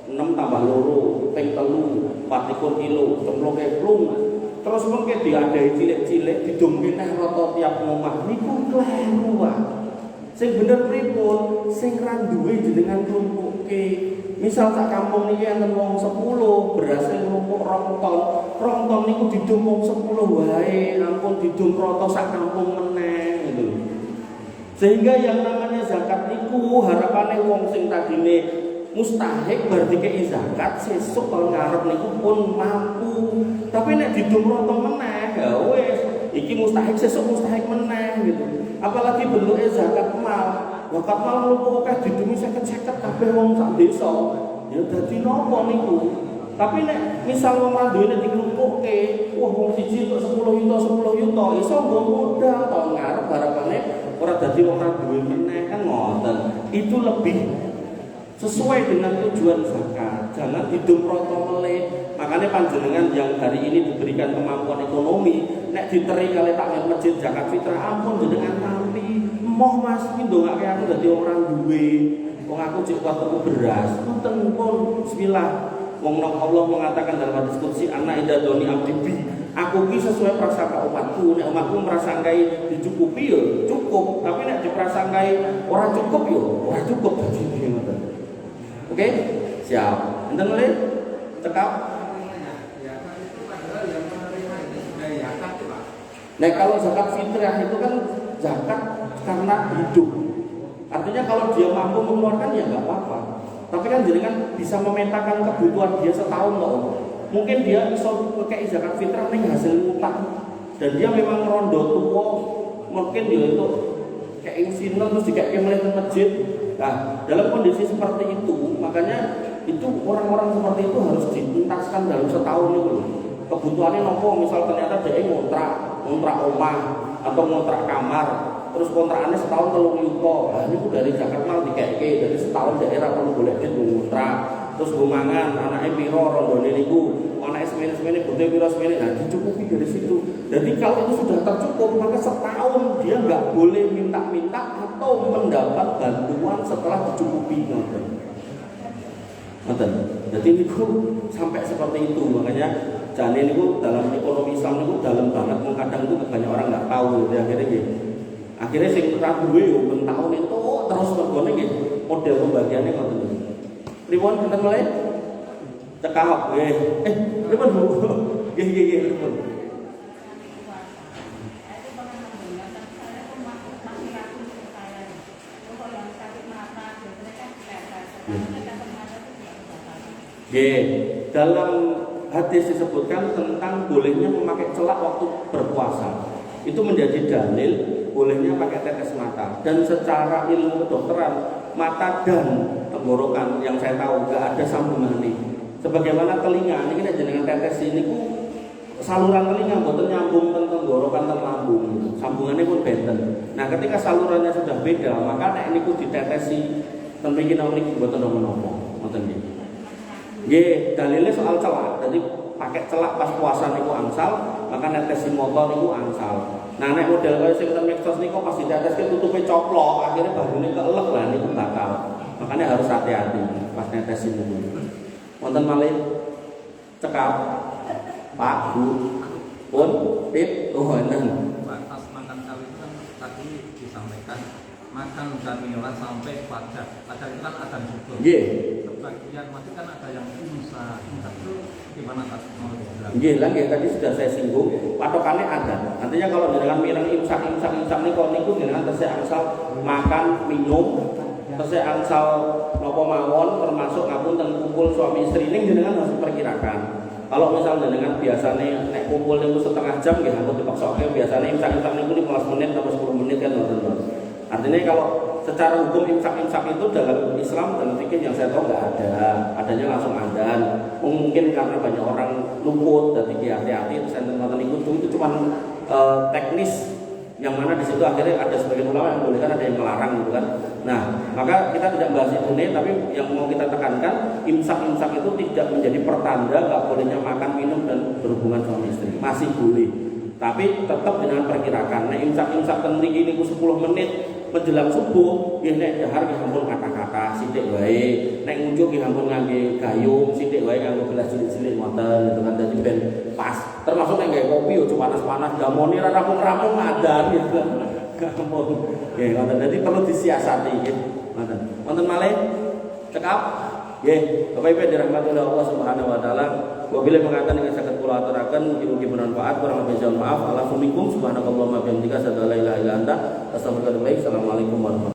6 tambah 2 ping 3 24 kilo cemplungke plung. Terus mengke diadahi cilik-cilik didongke neh rata tiap omah. Niku kleru, Pak. Sing bener pripun? Sing ra duwe jenengan nglumpukake. Misal sak kampung niki enten wong 10 berhasil nglumpuk 2 ton. 2 ton niku didum wong 10 wae, ampun didum rata sak kampung meneh gitu. Sehingga yang namanya zakat niku harapane wong sing tadine mustahik berarti kei zakat sesuk kalau ngarep niku pun mampu. Tapi nek didum rata meneh ya wis iki mustahik sesuk mustahik meneh gitu. Apalagi bentuknya zakat mal. Zakat mal nglumpuk akeh didumi 50-50 kabeh wong sak desa. Ya dadi napa niku? Tapi nek misal wong ra duwe nek diklumpukke, wah wong siji kok 10 yuta iso nggo modal to ngarep harapane ora dadi wong ra duwe meneh kan ngoten. Itu lebih sesuai dengan tujuan zakat. Jangan didum rata meleh. Makanya panjenengan yang hari ini diberikan kemampuan ekonomi, nek diteri kali takmir masjid zakat fitrah, ampun jenengan tampi. Moh Mas iki ndongake aku dadi orang duwe. Wong aku cek kuat tuku beras. Ngoten pun bismillah. Wong Allah mengatakan dalam hadis qudsi ana ida doni abdi bi. Aku ki sesuai prasangka umatku. Nek umatku merasangkai dicukupi ya cukup, tapi nek diprasangkai ora cukup ya ora cukup dadi ngoten. Oke? Siap. Enten mulai cekap. Nah kalau zakat fitrah itu kan zakat karena hidup. Artinya kalau dia mampu mengeluarkan ya nggak apa-apa. Tapi kan jadi kan bisa memetakan kebutuhan dia setahun loh. Mungkin dia bisa pakai zakat fitrah nih hasil utang dan dia memang rondo tua. Mungkin dia itu kayak insinyur terus dikayak melihat masjid. Nah dalam kondisi seperti itu makanya itu orang-orang seperti itu harus dituntaskan dalam setahun itu. Kebutuhannya nopo misal ternyata dia ngontrak omah atau ngontrak kamar, terus kontrakannya setahun 3 yuta. Nah ini dari zakat mal dikeke, dari setahun daerah perlu boleh duit ngontrak, terus gumangan anaknya piro rondone niku, anaknya semene butuh piro semene, nah dicukupi dari situ. Jadi kalau itu sudah tercukup maka setahun dia nggak boleh minta-minta atau mendapat bantuan setelah dicukupi. Jadi niku sampai seperti itu makanya. Jane niku dalam ekonomi Islam niku dalam banget, kadang itu banyak orang nggak tahu. Jadi akhirnya gitu. Akhirnya sing ra duwe yo ben taun itu terus mergone nggih model pembagiannya ngoten. Pripun enten mulai? Cekak nggih. Pripun Bu? Nggih pripun? Dalam hadis disebutkan tentang bolehnya memakai celak waktu berpuasa. Itu menjadi dalil bolehnya pakai tetes mata. Dan secara ilmu kedokteran, mata dan tenggorokan yang saya tahu nggak ada sambungan ini. Sebagaimana telinga, ini kita dengan tetes ini saluran telinga buatan nyambung ke tenggorokan dan lambung, sambungannya pun benten. Nah, ketika salurannya sudah beda, maka nek niku ditetesi ten mriki niki mboten napa-napa, ngoten nggih. Nggih, dalile soal celak. Jadi pakai celak pas puasa niku angsal, maka netesi motor niku angsal. Nah, nek model kaya sing ten Mexos niku pas diteteske tutupe coplok, akhirnya bahune keelek lah niku bakal. Makanya harus hati-hati pas netesi niku. Wonten malih cekap Pak, Bu, Pun, Pip, enten. Batas makan cabai itu kan tadi disampaikan makan camilan sampai fajar. Fajar itu kan adzan subuh. Nggih. Sebagian masih kan ada yang imsak. Imsak itu gimana Pak? Mau dibilang? Nggih, lah nggih tadi sudah saya singgung, patokannya ada. Artinya kalau dengan mireng imsak niku dengan tesih angsal makan, minum, tesih angsal napa mawon termasuk ngapunten kumpul suami istri ning jenengan harus perkirakan. Kalau misalnya dengan biasanya nek kumpul niku setengah jam nggih aku dipaksakke biasanya imsak niku 15 menit atau 10 menit kan ngoten. Artinya kalau secara hukum imsak itu dalam Islam dan fikih yang saya tahu nggak ada, adanya langsung adzan. Mungkin karena banyak orang luput dan hati-hati saya ngoten itu cuma teknis yang mana di situ akhirnya ada sebagian ulama yang boleh kan ada yang melarang gitu kan. Nah, maka kita tidak bahas itu nih, tapi yang mau kita tekankan imsak itu tidak menjadi pertanda nggak bolehnya makan, minum dan berhubungan suami istri, masih boleh. Tapi tetap dengan perkirakan. Nah, imsak ten mriki niku 10 menit menjelang subuh, nggih nek dahar nggih ampun kata-kata sithik wae. Nek ngunjuk nggih ampun ngangge gayung sithik wae kanggo gelas cilik-cilik ngoten gitu kan dadi ben pas. Termasuk nek nggae kopi yo panas-panas gamone ra rampung-rampung ngadan gitu. Gampang. Nggih ngoten dadi perlu disiasati nggih. Ngoten. Wonten malih cekap nggih, Bapak Ibu dirahmati oleh Allah Subhanahu wa taala. Wabillahi mengatakan dengan saged kula aturaken mugi-mugi bermanfaat, kurang lebih mohon maaf. Assalamualaikum subhanakallahumma wa bihamdika asyhadu an la ilaha illa anta astaghfiruka wa atubu ilaik. Assalamualaikum warahmatullahi wabarakatuh.